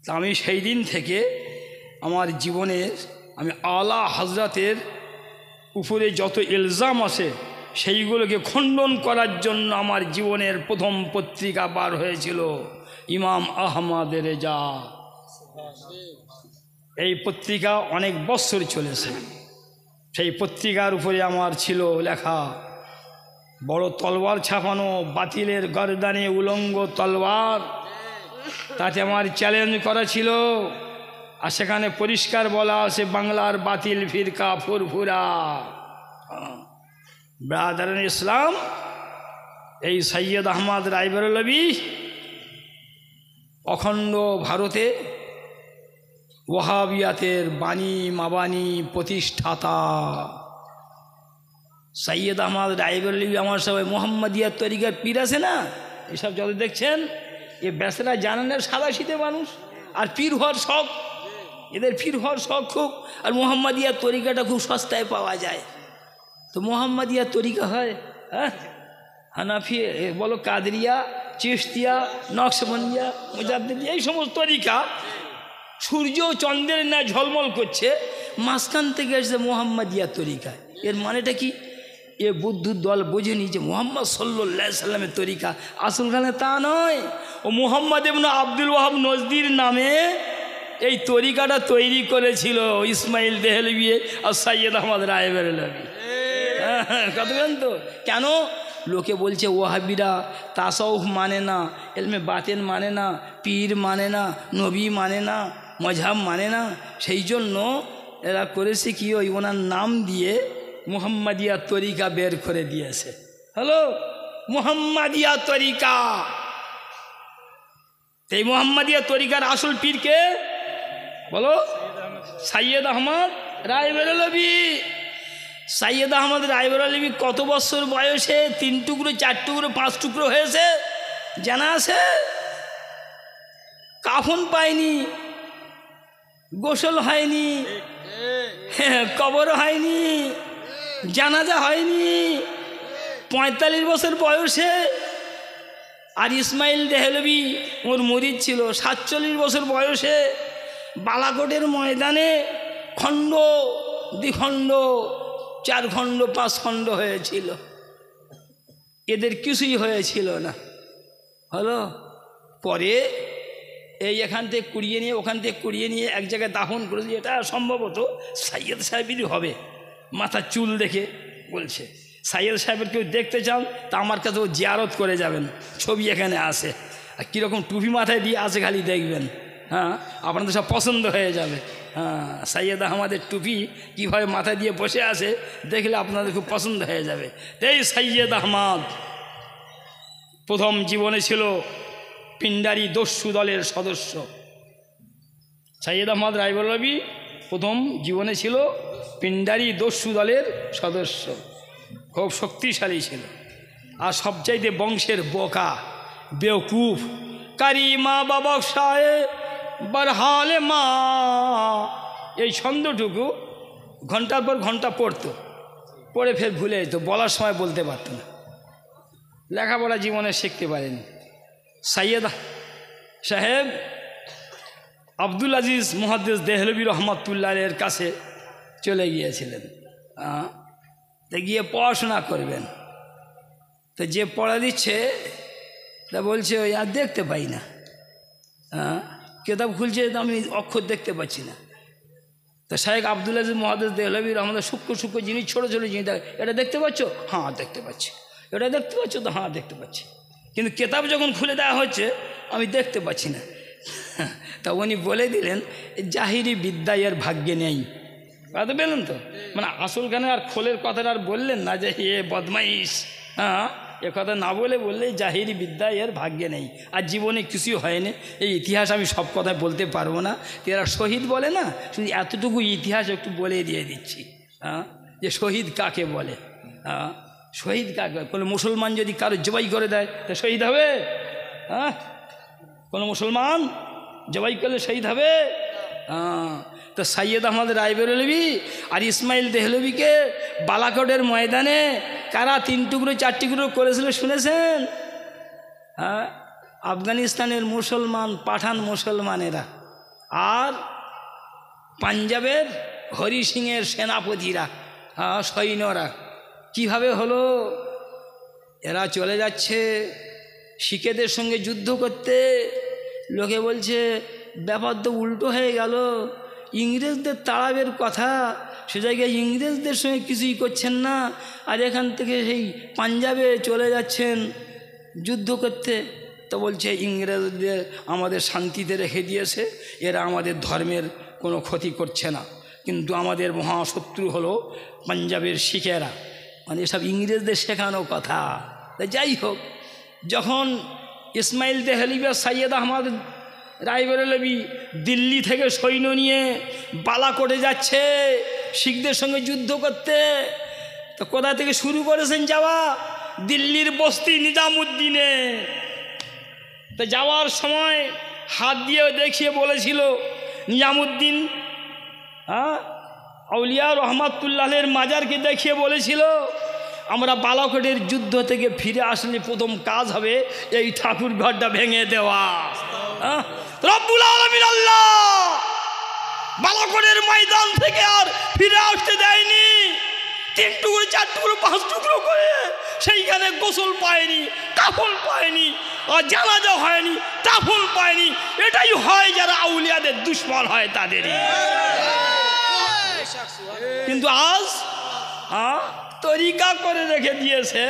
তা আমি সেই দিন থেকে আমার জীবনের আমি আলা হযরতের উপরে যত ইলজাম আছে সেইগুলোকে খণ্ডন করার জন্য আমার জীবনের প্রথম পত্রিকা বার হয়েছিল ইমাম আহমদ রেজা। এই পত্রিকা অনেক বছর চলেছে। সেই পত্রিকার উপরে আমার ছিল লেখা বড় তলোয়ার ছাপানো, বাতিলের গর্দানে উলঙ্গ তলোয়ার, তাতে আমার চ্যালেঞ্জ করা ছিল। আর সেখানে পরিষ্কার বলা আছে বাংলার বাতিল ফিরকা ফুরফুরা। ব্রাদারান ইসলাম, এই সৈয়দ আহমদ রায়বেরেলভী অখণ্ড ভারতে ওয়াহাবিয়াতের বাণী মাবানী প্রতিষ্ঠাতা। সৈয়দ আহমদ রায়বেরেলভী আমার সবাই মোহাম্মদিয়ার তরিকার পীর আছে না, এসব যত দেখছেন এ বেচারা জানেন না, সাদা শীতে মানুষ, আর পীর হওয়ার শখ, এদের পীর হওয়ার শখ খুব। আর মোহাম্মদিয়ার তরিকাটা খুব সস্তায় পাওয়া যায়। তো মোহাম্মদিয়ার তরিকা হয়, হ্যাঁ, হানাফি বলো, কাদরিয়া, চিশতিয়া, নকশবন্দিয়া, মুজাদ্দিদিয়া, এই সমস্ত তরিকা সূর্য চন্দ্রের ন্যায় ঝলমল করছে, মাঝখান থেকে এসেছে মোহাম্মদিয়া তরিকা। এর মানেটা কি? এ বুদ্ধুর দল বোঝেনি যে মোহাম্মদ সাল্লাল্লাহু আলাইহি সাল্লামের তরিকা আসলখানে তা নয়। ও মোহাম্মদ ইবনে আব্দুল ওয়াহাব নজদির নামে এই তরিকাটা তৈরি করেছিল ইসমাইল দেহলভী আর সৈয়দ আহমদ রায়বেরেলভী। কত তো কেন লোকে বলছে ওয়াহাবিরা তাসাউফ মানে না, এলমে বাতেন মানে না, পীর মানে না, নবী মানে না, মজহাব মানে না। সেই জন্য এরা করেছে কি, ওই ওনার নাম দিয়ে মুহাম্মাদিয়া তরিকা বের করে দিয়েছে। হ্যালো, মুহাম্মাদিয়া তরিকা। এই মুহাম্মাদিয়া তরিকার আসল পীরকে বলো, সৈয়দ আহমদ রায়বেরেলভী। সৈয়দ আহমদ রায়বেরেলভী কত বছর বয়সে 3 টুকরো 4 টুকরো 5 টুকরো হয়েছে জানা আছে? কাফন পায়নি, গোসল হয়নি, কবর হয়নি, জানাজা হয়নি 45 বছর বয়সে। আর ইসমাইল দেহলভী ওর মুরিদ ছিল 47 বছর বয়সে। বালাকোটের ময়দানে খণ্ড দ্বিখণ্ড 4 খণ্ড 5 খণ্ড হয়েছিল, এদের কিছুই হয়েছিল না। হলো পরে এই এখান থেকে কুড়িয়ে নিয়ে ওখান থেকে কুড়িয়ে নিয়ে এক জায়গায় দাফন করেছে। এটা সম্ভবত সৈয়দ সাহেবেরই হবে, মাথার চুল দেখে বলছে। সৈয়দ সাহেবের কেউ দেখতে চান তা আমার কাছেও জিয়ারত করে যাবেন, ছবি এখানে আসে। আর কীরকম টুপি মাথায় দিয়ে আসে খালি দেখবেন, হ্যাঁ, আপনাদের সব পছন্দ হয়ে যাবে। হ্যাঁ, সৈয়দ আহমদের টুপি কীভাবে মাথায় দিয়ে বসে আছে দেখলে আপনাদের খুব পছন্দ হয়ে যাবে। এই সৈয়দ আহমদ প্রথম জীবনে ছিল পিন্ডারি দস্যু দলের সদস্য। সৈয়দ আহমদ রায়বেরেলভী প্রথম জীবনে ছিল পিন্ডারি দস্যু দলের সদস্য, খুব শক্তিশালী ছিল। আর সবচাইতে বংশের বোকা বেওকুফ কারিমা বাবা সাহে বরহালে মা, এই ছন্দটুকু ঘন্টার পর ঘন্টা পড়তো, পড়ে ফের ভুলে যেত, বলার সময় বলতে পারত না, লেখাপড়া জীবনে শিখতে পারেনি। সৈয়দ সাহেব আব্দুল আজিজ মুহাদ্দিস দেহলভী রহমাতুল্লাহের কাছে চলে গিয়েছিলেন, তা গিয়ে পড়াশোনা করবেন। তো যে পড়া দিচ্ছে তা বলছে ওই আর দেখতে পাই না, কেতাব খুলছে তো আমি অক্ষর দেখতে পাচ্ছি না। তা শাইখ আব্দুল আজিজ মুহাদ্দিস দেহলভী আমাদের সূক্ষ্ম সূক্ষ্ম জিনিস, ছোটো ছোটো জিনিস, এটা দেখতে পাচ্ছ? হ্যাঁ দেখতে পাচ্ছি। এটা দেখতে পাচ্ছ তো? হ্যাঁ দেখতে পাচ্ছি। কিন্তু কেতাব যখন খুলে দেওয়া হচ্ছে আমি দেখতে পাচ্ছি না। তা উনি বলে দিলেন জাহিরি বিদ্যা এর ভাগ্যে নেই। কথা বললেন তো, মানে আসলখানে আর খোলের কথাটা আর বললেন না যে এ বদমাইশ, হ্যাঁ, এ কথা না বললে জাহিরি বিদ্যা এর ভাগ্যে নেই। আর জীবনে কিছু হয়নি। এই ইতিহাস আমি সব কথা বলতে পারবো না, এরা শহীদ বলে না, শুধু এতটুকু ইতিহাস একটু বলে দিয়ে দিচ্ছি, হ্যাঁ, যে শহীদ কাকে বলে। হ্যাঁ, শহীদ কাকে? কোনো মুসলমান যদি কারো জবাই করে দেয় তা শহীদ হবে? হ্যাঁ, কোনো মুসলমান জবাই করলে শহীদ হবে? হ্যাঁ। তো সৈয়দ আহমদ রায়বেরেলভী আর ইসমাইল দেহলভীকে বালাকোটের ময়দানে কারা 3 টুকরো 4 টুকরো করেছিল শুনেছেন? হ্যাঁ, আফগানিস্তানের মুসলমান, পাঠান মুসলমানেরা আর পাঞ্জাবের হরি সিংয়ের সেনাপতিরা, সৈন্যরা কিভাবে হলো? এরা চলে যাচ্ছে শিখেদের সঙ্গে যুদ্ধ করতে। লোকে বলছে ব্যাপার তো উল্টো হয়ে গেল, ইংরেজদের তাড়াবের কথা, সে জায়গায় ইংরেজদের সঙ্গে কিছুই করছেন না, আর এখান থেকে সেই পাঞ্জাবে চলে যাচ্ছেন যুদ্ধ করতে। তো বলছে ইংরেজদের আমাদের শান্তিতে রেখে দিয়েছে, এরা আমাদের ধর্মের কোনো ক্ষতি করছে না, কিন্তু আমাদের মহাশত্রু হলো পাঞ্জাবের শিখেরা। মানে এসব ইংরেজদের শেখানো কথা। যাই হোক, যখন ইসমাইল দেহলভি আর সৈয়দ আহমদ রায়বেরেলভি দিল্লি থেকে সৈন্য নিয়ে বালাকোটে যাচ্ছে শিখদের সঙ্গে যুদ্ধ করতে, তো কোথা থেকে শুরু করেছেন যাওয়া? দিল্লির বস্তি নিজামুদ্দিনে। তো যাওয়ার সময় হাত দিয়ে দেখিয়ে বলেছিল নিজামুদ্দিন, আউলিয়া রহমাতুল্লাহের মাজারকে দেখিয়ে বলেছিল, আমরা বালাকোটের যুদ্ধ থেকে ফিরে আসলে প্রথম কাজ হবে এই ঠাকুর ঘরটা ভেঙে দেওয়া। রব্বুল আলামিন আল্লাহ বালাকোটের ময়দান থেকে আর ফিরে আসতে দেয়নি। 3 টুকরো 4 টুকরো 5 টুকরো করে সেইখানে গোসল পায়নি, কাফন পায়নি, আর জানাজা হয়নি, কাফন পায়নি। এটাই হয় যারা আউলিয়াদের দুশ্মন হয় তাদেরই। কিন্তু আজ তরিকা করে রেখে দিয়েছে,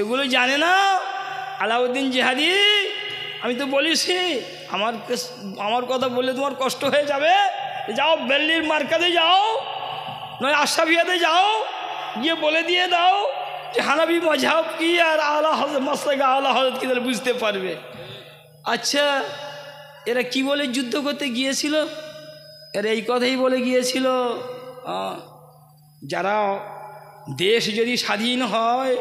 এগুলো জানে না। আলাউদ্দিন জিহাদি, আমি তো বলিছি, আমার কথা বললে তোমার কষ্ট হয়ে যাবে। যাও বেল্লির মার্কাতে যাও, নয় আশরাফিয়াতে যাও, গিয়ে বলে দিয়ে দাও যে হানাবি মজহাব কি আর আলা হযরত মাসলাক আলা হযরত কি, তাহলে বুঝতে পারবে। আচ্ছা, এরা কি বলে যুদ্ধ করতে গিয়েছিল? এরা এই কথাই বলে গিয়েছিল, যারা দেশ যদি স্বাধীন হয়,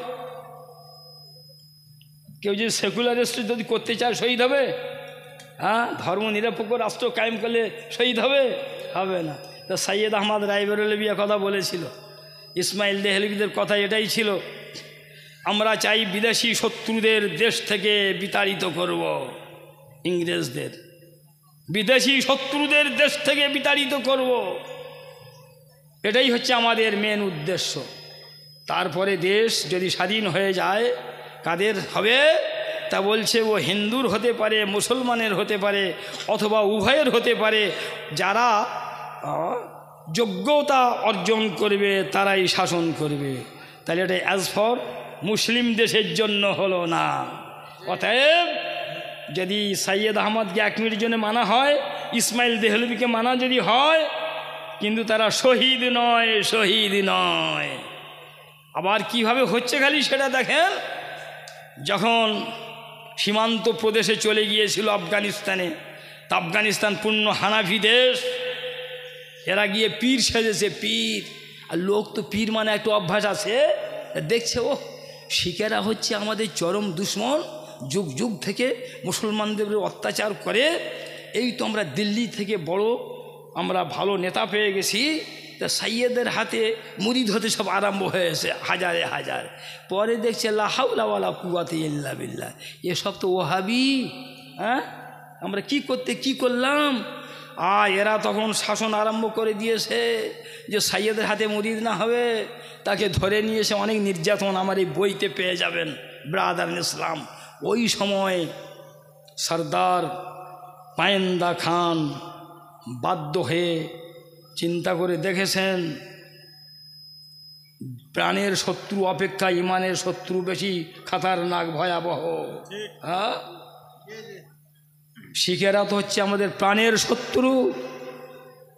কেউ যদি সেকুলারিস্ট যদি করতে চায় শহীদ হবে? ধর্ম নিরপেক্ষ রাষ্ট্র কায়েম করলে শহীদ হবে? হবে না। তো সৈয়দ আহমদ রায়বেরেলভি কথা বলেছিল, ইসমাইল দেহলভিদের কথা এটাই ছিল, আমরা চাই বিদেশি শত্রুদের দেশ থেকে বিতাড়িত করব, ইংরেজদের বিদেশি শত্রুদের দেশ থেকে বিতাড়িত করব, এটাই হচ্ছে আমাদের মেন উদ্দেশ্য। তারপরে দেশ যদি স্বাধীন হয়ে যায়, কাদের হবে? তা বলছে ও হিন্দুর হতে পারে, মুসলমানের হতে পারে, অথবা উভয়ের হতে পারে। যারা যোগ্যতা অর্জন করবে তারাই শাসন করবে। তাহলে এটা অ্যাজ ফর মুসলিম দেশের জন্য হলো না। অতএব যদি সৈয়দ আহমদকে 1 মিনিটের জন্য মানা হয়, ইসমাইল দেহলভিকে মানা যদি হয়, কিন্তু তারা শহীদ নয়, শহীদ নয়। আবার কিভাবে হচ্ছে খালি সেটা দেখেন। যখন সীমান্ত প্রদেশে চলে গিয়েছিল আফগানিস্তানে, তা আফগানিস্তান পূর্ণ হানাফি দেশ, এরা গিয়ে পীর সেজেছে, পীর। আর লোক তো পীর মানে একটু অভ্যাস আছে, দেখছে ও শিখেরা হচ্ছে আমাদের চরম দুশ্মন, যুগ যুগ থেকে মুসলমানদের অত্যাচার করে, এই তো আমরা দিল্লি থেকে বড় আমরা ভালো নেতা পেয়ে গেছি, তা সাইয়েদের হাতে মুরিদ হতে সব আরম্ভ হয়েছে হাজারে হাজার। পরে দেখছে লা হাওলা ওয়ালা কুওয়াতা ইল্লা বিল্লাহ, এসব তো ওহাবি। আমরা কি করলাম? এরা তখন শাসন আরম্ভ করে দিয়েছে যে সাইয়েদের হাতে মুরিদ না হবে তাকে ধরে নিয়ে এসে অনেক নির্যাতন আমার এই বইতে পেয়ে যাবেন, ব্রাদার ইসলাম। ওই সময় সর্দার পায়েন্দা খান বাধ্য হয়ে চিন্তা করে দেখেছেন, প্রাণের শত্রু অপেক্ষা ইমানের শত্রু বেশি খাতারনাক, ভয়াবহ। শিখেরা তো হচ্ছে আমাদের প্রাণের শত্রু,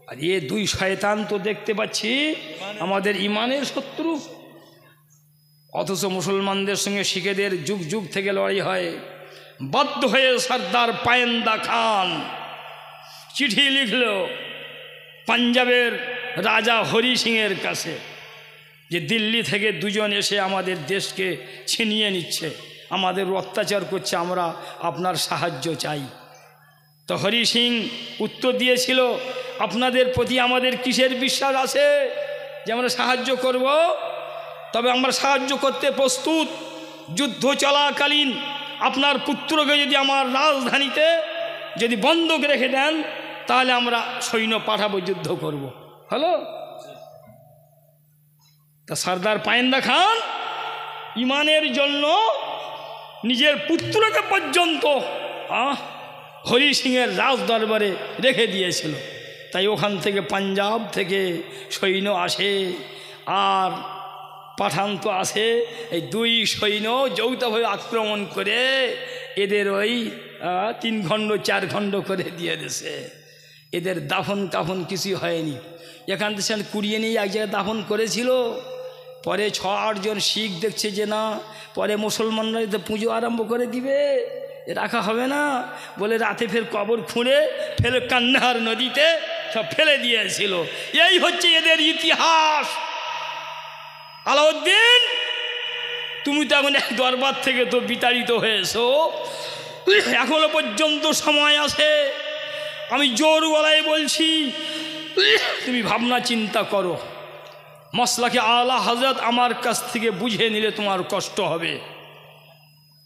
আর এ 2 শয়তান তো দেখতে পাচ্ছি আমাদের ইমানের শত্রু। অথচ মুসলমানদের সঙ্গে শিখেদের যুগ যুগ থেকে লড়াই হয়। বাধ্য হয়ে সর্দার পায়েন্দা খান চিঠি লিখল পাঞ্জাবের রাজা হরি সিংয়ের কাছে যে দিল্লি থেকে 2 জন এসে আমাদের দেশকে ছিনিয়ে নিচ্ছে, আমাদের অত্যাচার করছে, আমরা আপনার সাহায্য চাই। তো হরি সিং উত্তর দিয়েছিল, আপনাদের প্রতি আমাদের কিসের বিশ্বাস আছে যে আমরা সাহায্য করব? তবে আমরা সাহায্য করতে প্রস্তুত। যুদ্ধ চলাকালীন আপনার পুত্রকে যদি আমার রাজধানীতে যদি বন্ধক রেখে দেন তাহলে আমরা সৈন্য পাঠাবো, যুদ্ধ করব। হলো? তা সর্দার পায়েন্দা খান ইমানের জন্য নিজের পুত্রকে পর্যন্ত হরি সিংয়ের রাজ দরবারে রেখে দিয়েছিল। তাই ওখান থেকে পাঞ্জাব থেকে সৈন্য আসে, আর পাঠান তো আসে। এই দুই সৈন্য যৌথভাবে আক্রমণ করে এদের ওই 3 খণ্ড 4 খণ্ড করে দিয়ে দিয়েছে। এদের দাফন কাফন কিছু হয়নি। এখান থেকে কুড়িয়ে নিয়ে এক জায়গায় দাফন করেছিল। পরে 6-8 জন শিখ দেখছে যে না, পরে মুসলমানরা তো পুজো আরম্ভ করে দিবে, রাখা হবে না বলে রাতে ফের কবর খুঁড়ে ফেলে কান্নাহার নদীতে সব ফেলে দিয়েছিল। এই হচ্ছে এদের ইতিহাস। আলাউদ্দিন, তুমি তো এখন দরবার থেকে তো বিতাড়িত হয়েছো, এখনো পর্যন্ত সময় আছে। আমি জোর গলায় বলছি, তুমি ভাবনা চিন্তা করো। মসলাকে আলা হযরত আমার কাছ থেকে বুঝে নিলে তোমার কষ্ট হবে।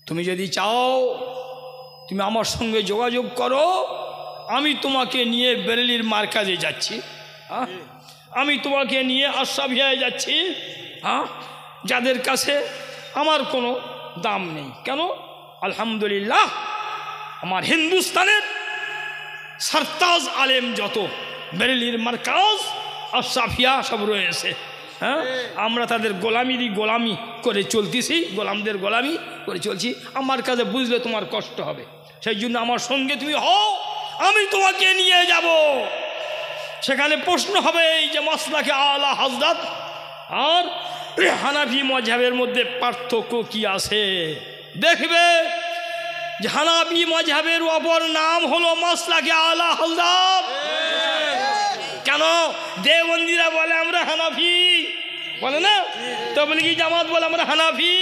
তুমি যদি চাও তুমি আমার সঙ্গে যোগাযোগ করো, আমি তোমাকে নিয়ে বেরেলির মার্কাজে যাচ্ছি, আমি তোমাকে নিয়ে আশরাফিয়ায় যাচ্ছি, যাদের কাছে আমার কোনো দাম নেই। কেন? আলহামদুলিল্লাহ আমার হিন্দুস্তানের সরতাজ আলেম যত বেরেলির মার্কাজ আশরাফিয়া সব রয়েছে। আমরা তাদের গোলামি করে চলতেছি, গোলামদের গোলামি করে চলছি। আমার কাছে বুঝলে তোমার কষ্ট হবে, সেই জন্য আমার সঙ্গে তুমি হও, আমি তোমাকে নিয়ে যাব। সেখানে প্রশ্ন হবে এই যে মাসলাকে আলা হযরত আর হানাফি মাযহাবের মধ্যে পার্থক্য কি আছে। দেখবে যে হানাফি মাযহাবের অপর নাম হলো মাসলাকে আলা হযরত। কেন? দেওবন্দিরা বলে আমরা হানাফি, বলে না? তাবলীগি জামাত বলে আমরা হানাফি,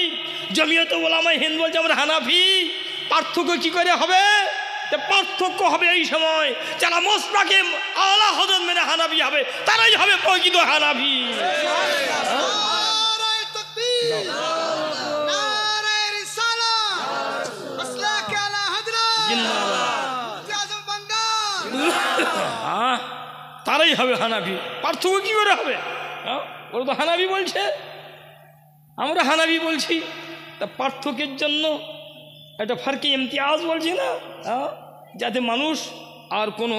জমিয়ত উলামা হিন্দ বলছে আমরা হানাফি। পার্থক্য কি করে হবে? পার্থক্য হবে এই সময় যারা মাসলাকে আলা হযরত মেনে হানাফি হবে তারাই হবে প্রকৃত হানাফি। তারাই হবে হানাফি। পার্থক্য কি করে হবে? ওরা তো হানাফি বলছে, আমরা হানাফি বলছি। তা পার্থক্যের জন্য একটা ফারকে ইমতিয়াজ বলছি না, যাতে মানুষ আর কোনো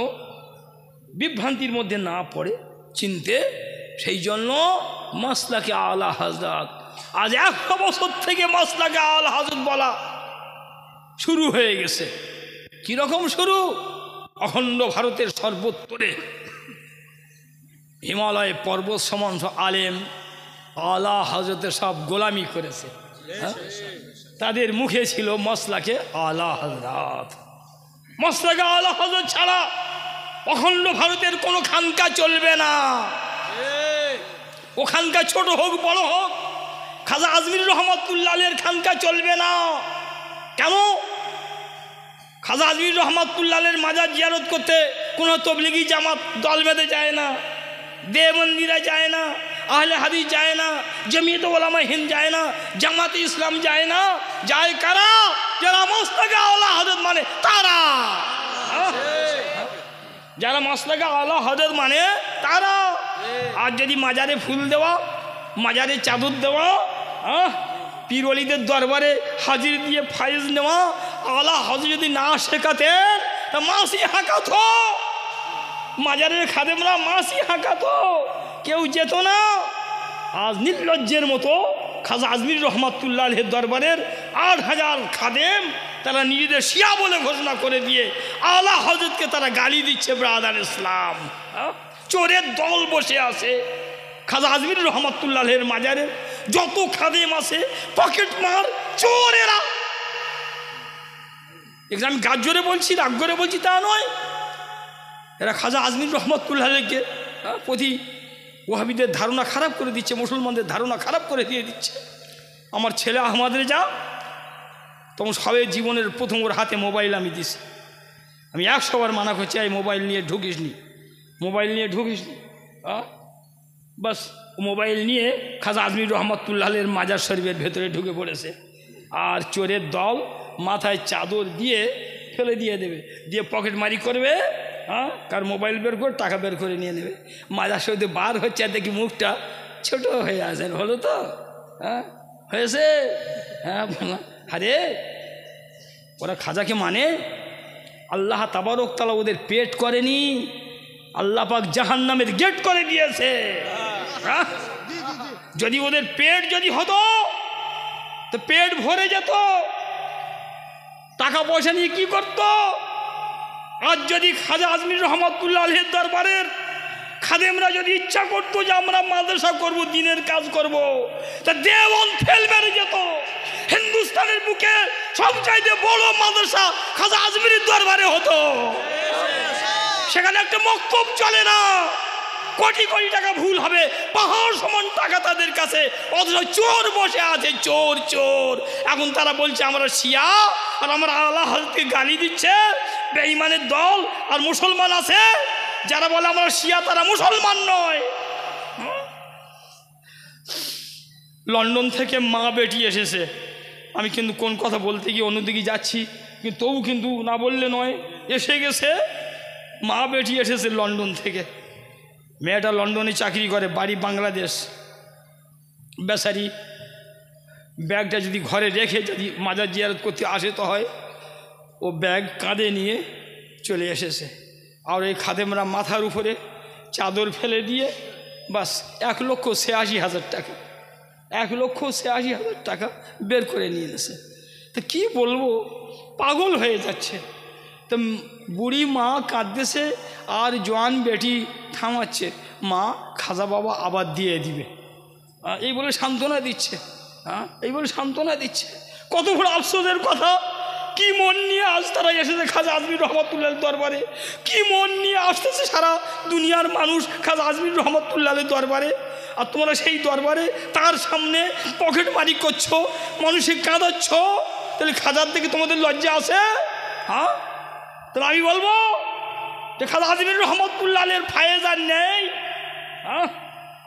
বিভ্রান্তির মধ্যে না পড়ে চিনতে। সেই জন্য মাসলাকে আলা হযরত, আজ 100 বছর থেকে মাসলাকে আলা হযরত বলা শুরু হয়ে গেছে। কীরকম শুরু? অখণ্ড ভারতের সর্বোত্তরে হিমালয় পর্বত সমান আলেম আলা হযরতের সব গোলামি করেছে। তাদের মুখে ছিল মাসলাকে আলা হযরত। মাসলাকে আলা হযরত ছাড়া অখণ্ড ভারতের কোনো খানকা চলবে না। ওখানকা ছোট হোক বড় হোক, খাজা আজমির রহমাতুল্লাহ আলাইহির খানকা চলবে না। কেন? খাজা আজমির রহমাতুল্লাহ আলাইহির মাজার জিয়ারত করতে কোনো তবলিগি জামাত দল বেঁধে যায় না, দেওবন্দিরা যায় না, আহলে হাদিস যায় না, জমিয়ত উলামা হিন্দ যায় না, জামাতে ইসলাম যায় না। যায় কারা? যারা মাসলাকে আলা হযরত মানে তারা। যারা মাসলাকে আলা হযরত মানে তারা। আর যদি মাজারে ফুল দেওয়া, মাজারে চাদর দেওয়া, পীর ওলিদের দরবারে হাজির দিয়ে ফাইজ নেওয়া আলা হযরত যদি না শেখাতেন তা মাসি হাঁকাতো, মাজারের খাদেমরা মাসি হাঁকাতো, কেউ যেত না। আজ নির্লজ্জের মতো খাজা আজমির রহমাতুল্লাহ আলাইহির দরবারের 8000 খাদেম তারা নিজেদের শিয়া বলে ঘোষণা করে দিয়ে আলা হযরতকে তারা গালি দিচ্ছে। ব্রাদার ইসলাম, চোরের দল বসে আছে। খাজা আজমির রহমাতুল্লাহ আলাইহির মাজারে যত খাদেম আছে পকেট মার চোরেরা। এখানে আমি গাছ জোরে বলছি, রাগ করে বলছি তা নয়। এরা খাজা আজমির রহমাতুল্লাহ আলাইহিকে প্রতি ওয়াহাবিদের ধারণা খারাপ করে দিচ্ছে, মুসলমানদের ধারণা খারাপ করে দিয়ে দিচ্ছে। আমার ছেলে আহমদ রেজা তখন সবে জীবনের প্রথম ওর হাতে মোবাইল আমি দিছি। আমি 100 বার মানা করছি এই মোবাইল নিয়ে ঢুকিস নি, মোবাইল নিয়ে ঢুকিস নি। বাস মোবাইল নিয়ে খাজা আজমির রহমাতুল্লাহ আলাইহির মাজার শরীফের ভেতরে ঢুকে পড়েছে। আর চোরের দল মাথায় চাদর দিয়ে ফেলে দিয়ে দেবে, দিয়ে পকেট মারি করবে, হ্যাঁ, কার মোবাইল বের করে টাকা বের করে নিয়ে নেবে। মাজার সঙ্গে বার হচ্ছে আর দেখি মুখটা ছোট হয়ে আসেন, হলো তো? হ্যাঁ, হয়েছে। হ্যাঁ, আরে ওরা খাজাকে মানে আল্লাহ তাবারক তাআলা ওদের পেট করেনি, আল্লাহ পাক জাহান্নামের গেট করে দিয়েছে। হ্যাঁ, যদি ওদের পেট যদি হতো তো পেট ভরে যেত, টাকা পয়সা নিয়ে কি করত? আজ যদি খাজা আজমির রহমাতুল্লাহ আলাইহির দরবারের খাদেমরা যদি ইচ্ছা করতো যে আমরা মাদ্রাসা করব, দিনের কাজ করব, তা দেওয়াল ফেল বেড়ে যেত। হিন্দুস্তানের বুকে সবচাইতে বড় মাদ্রাসা খাজা আজমিরের দরবারে হতো। সেখানে একটা মক্তব চলে না, কোটি কোটি টাকা ভুল হবে, পাহাড় সমান টাকা তাদের কাছে, অথচ চোর বসে আছে, চোর চোর। এখন তারা বলছে আমরা শিয়া, আর আমরা আল্লাহ হযরতকে গালি দিচ্ছে। বেঈমানের দল আর মুসলমান আছে যারা বলে আমরা শিয়া, তারা মুসলমান নয়। লন্ডন থেকে মা বেটি এসেছে, আমি কিন্তু কোন কথা বলতে গিয়ে অন্যদিকে যাচ্ছি, কিন্তু তবু কিন্তু না বললে নয়, এসে গেছে মা বেটি এসেছে লন্ডন থেকে। মেয়েটা লন্ডনে চাকরি করে, বাড়ি বাংলাদেশ। বেচারি ব্যাগটা যদি ঘরে রেখে যদি মাজার জিয়ারত করতে আসে তো হয়, ও ব্যাগ কাঁধে নিয়ে চলে এসেছে। আর এই খাদেমরা মাথার উপরে চাদর ফেলে দিয়ে বাস 1,86,000 টাকা, 1,86,000 টাকা বের করে নিয়ে এসেছে। তো কী বলবো, পাগল হয়ে যাচ্ছে। তো বুড়ি মা কাঁদতেছে আর জোয়ান বেটি থামাচ্ছে, মা খাজা বাবা আবার দিয়ে দিবে, এই বলে সান্ত্বনা দিচ্ছে। হ্যাঁ, এই বলে সান্ত্বনা দিচ্ছে। কত বড় আফসোসের কথা! কি মন নিয়ে আজ তারা এসেছে খাজা আজমির রহমাতুল্লাহর দরবারে, কি মন নিয়ে আসতেছে সারা দুনিয়ার মানুষ খাজা আজমির রহমাতুল্লাহর দরবারে। আর তোমরা সেই দরবারে তার সামনে পকেট মারি করছো, মানুষকে কাঁদাচ্ছ। তাহলে খাজার থেকে তোমাদের লজ্জা আছে? হ্যাঁ, তাহলে আমি বলবো যে খাজা আজমির রহমাতুল্লাহর ফায়েজ আর নেই। হ্যাঁ,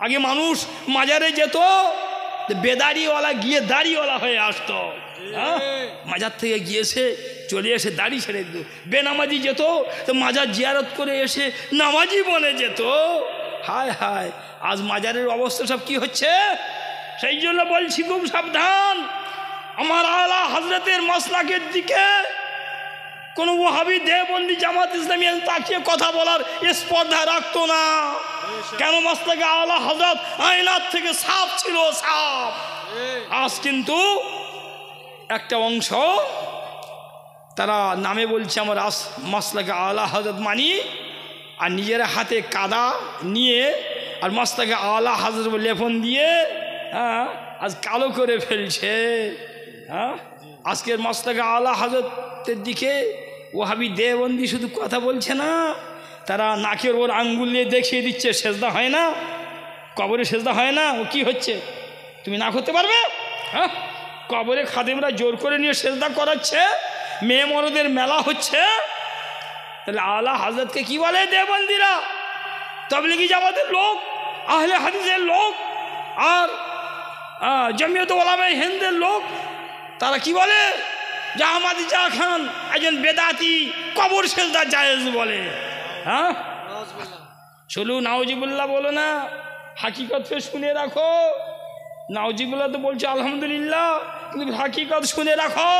আগে মানুষ মাজারে যেত, বেদাড়িওয়ালা গিয়ে দাড়িওয়ালা হয়ে আসতো। হ্যাঁ, মাজার থেকে গিয়েছে চলে এসে দাড়ি ছেড়ে দিত। বেনামাজি যেত তো মাজার জিয়ারত করে এসে নামাজি বনে যেত। হায় হায়, আজ মাজারের অবস্থা সব কি হচ্ছে! সেই জন্য বলছি খুব সাবধান। আমার আলা হজরতের মাসলাকের দিকে কোনো ওয়াহাবি দেওবন্দি জামাত ইসলামী তাকিয়ে কথা বলার স্পর্ধা রাখতো না। কেন? মাসলাকে আলা হজরত আয়নার থেকে সাপ ছিল, সাপ। আজ কিন্তু একটা অংশ তারা নামে বলছে আমার মাসলাকে আলা হজরত মানি, আর নিজের হাতে কাদা নিয়ে আর মাসলাকে আলা হজরত লেপন দিয়ে, হ্যাঁ, আজ কালো করে ফেলছে। হ্যাঁ, আজকের মাসলাকে আলা হজরতের দিকে ওয়াহাবি দেওবন্দি শুধু কথা বলছে না, তারা নাকের ওর আঙ্গুল দিয়ে দেখিয়ে দিচ্ছে সেজদা হয় না, কবরে সেজদা হয় না। ও কি হচ্ছে, তুমি না করতে পারবে? হ্যাঁ, কবরে খাদেমরা জোর করে নিয়ে সেজদা করাচ্ছে, মেয়ে মরদের মেলা হচ্ছে। তাহলে আলা হযরতকে কি বলে দেওবন্দিরা? তাবলীগি জামাতের লোক, আহলে হাদিসের লোক, আর জমিয়ত উলামায়ে হিন্দের লোক, তারা কি বলে? যে আহমদ ইজা খান একজন বেদাতি, কবর সেজদা জায়েজ বলে। হ্যাঁ, চলু নাউজিবুল্লাহ বলো না, হাকিকত শুনে রাখো। নাউজিবুল্লাহ তো বলছে আলহামদুলিল্লাহ, কিন্তু হাকিকত শুনে রাখো।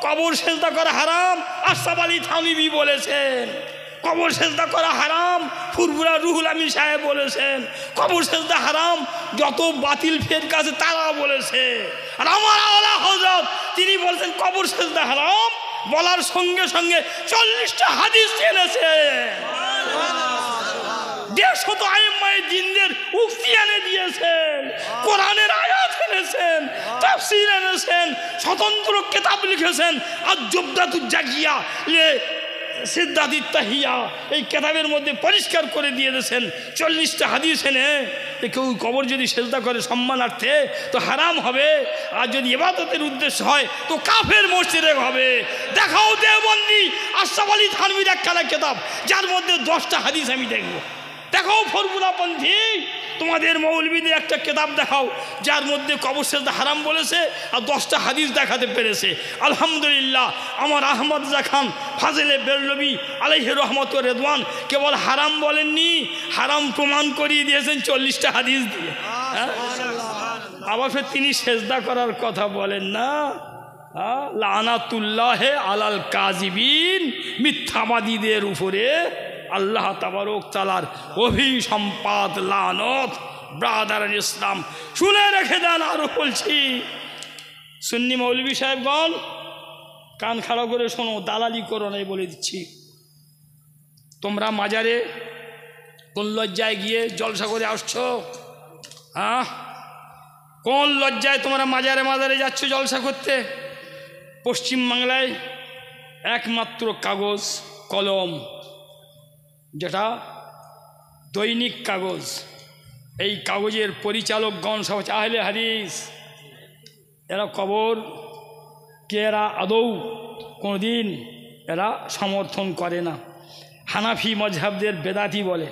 কবর সেজদা করা হারাম, আশরাফ আলী থানভী বলেছেন। কবর সেজদা করা হারাম, ফুরফুরা রুহুল আমিন সাহেব বলেছেন। কবর সেজদা হারাম, যত বাতিল ফিরকা আছে তারা বলেছে। আর আমার আলা হযরত তিনি বলছেন কবর সেজদা হারাম, বলার সঙ্গে সঙ্গে 40টা হাদিস এনেছেন। 150 আইম্মায়ে দ্বীনের উক্তি এনে দিয়েছেন, কোরআনের আয়াত এনেছেন, তাফসীর এনেছেন, স্বতন্ত্র কিতাব লিখেছেন। আর জুবদাতুল জাকিয়া লে সিদ্দাতুত তাহিয়া, এই কিতাবের মধ্যে পরিষ্কার করে দিয়ে দিয়েছেন 40টা হাদিস এনে। কেউ কবর যদি সেজদা করে সম্মানার্থে তো হারাম হবে, আর যদি ইবাদতের উদ্দেশ্য হয় তো কাফের মুশরিক হবে। দেখাও দেওবন্দি আশরাফ আলী থানভীর একখানা কিতাব যার মধ্যে 10টা হাদিস আমি দেখব। দেখাও ফর্মুলাপন্থী, তোমাদের মৌলবীদের একটা কিতাব দেখাও যার মধ্যে কবর সেজদা হারাম বলেছে আর 10টা হাদিস দেখাতে পেরেছে। আলহামদুলিল্লাহ, আমার আহমদ রাজা খান ফাজলে বেরলভী আলাইহি রহমত ও রেদওয়ান কেবল হারাম বলেননি, হারাম প্রমাণ করিয়ে দিয়েছেন 40টা হাদিস দিয়ে। আবার ফের তিনি সেজদা করার কথা বলেন না, লানাতুল্লাহে আলাল কাযিবিন, মিথ্যাবাদীদের উপরে আল্লাহ তাবারক তাআলার অভিসম্পাত লানত। ব্রাদার ইসলাম শুনে রেখে দেন, আরো বলছি সুন্নি মৌলভী সাহেবগণ কান খাড়া করে শোনো, দালালি করো নাই বলে দিচ্ছি। তোমরা মাজারে কোন লজ্জায় গিয়ে জলসা করে আসছো? কোন লজ্জায় তোমরা মাজারে মাজারে যাচ্ছ জলসা করতে? পশ্চিমবাংলায় একমাত্র কাগজ কলম, যেটা দৈনিক কাগজ, এই কাগজের পরিচালকগণ সব আহলে হাদিস। এরা কবর কে এরা আদৌ কোনোদিন এরা সমর্থন করে না। হানাফি মজহাবদের বেদাতি বলে,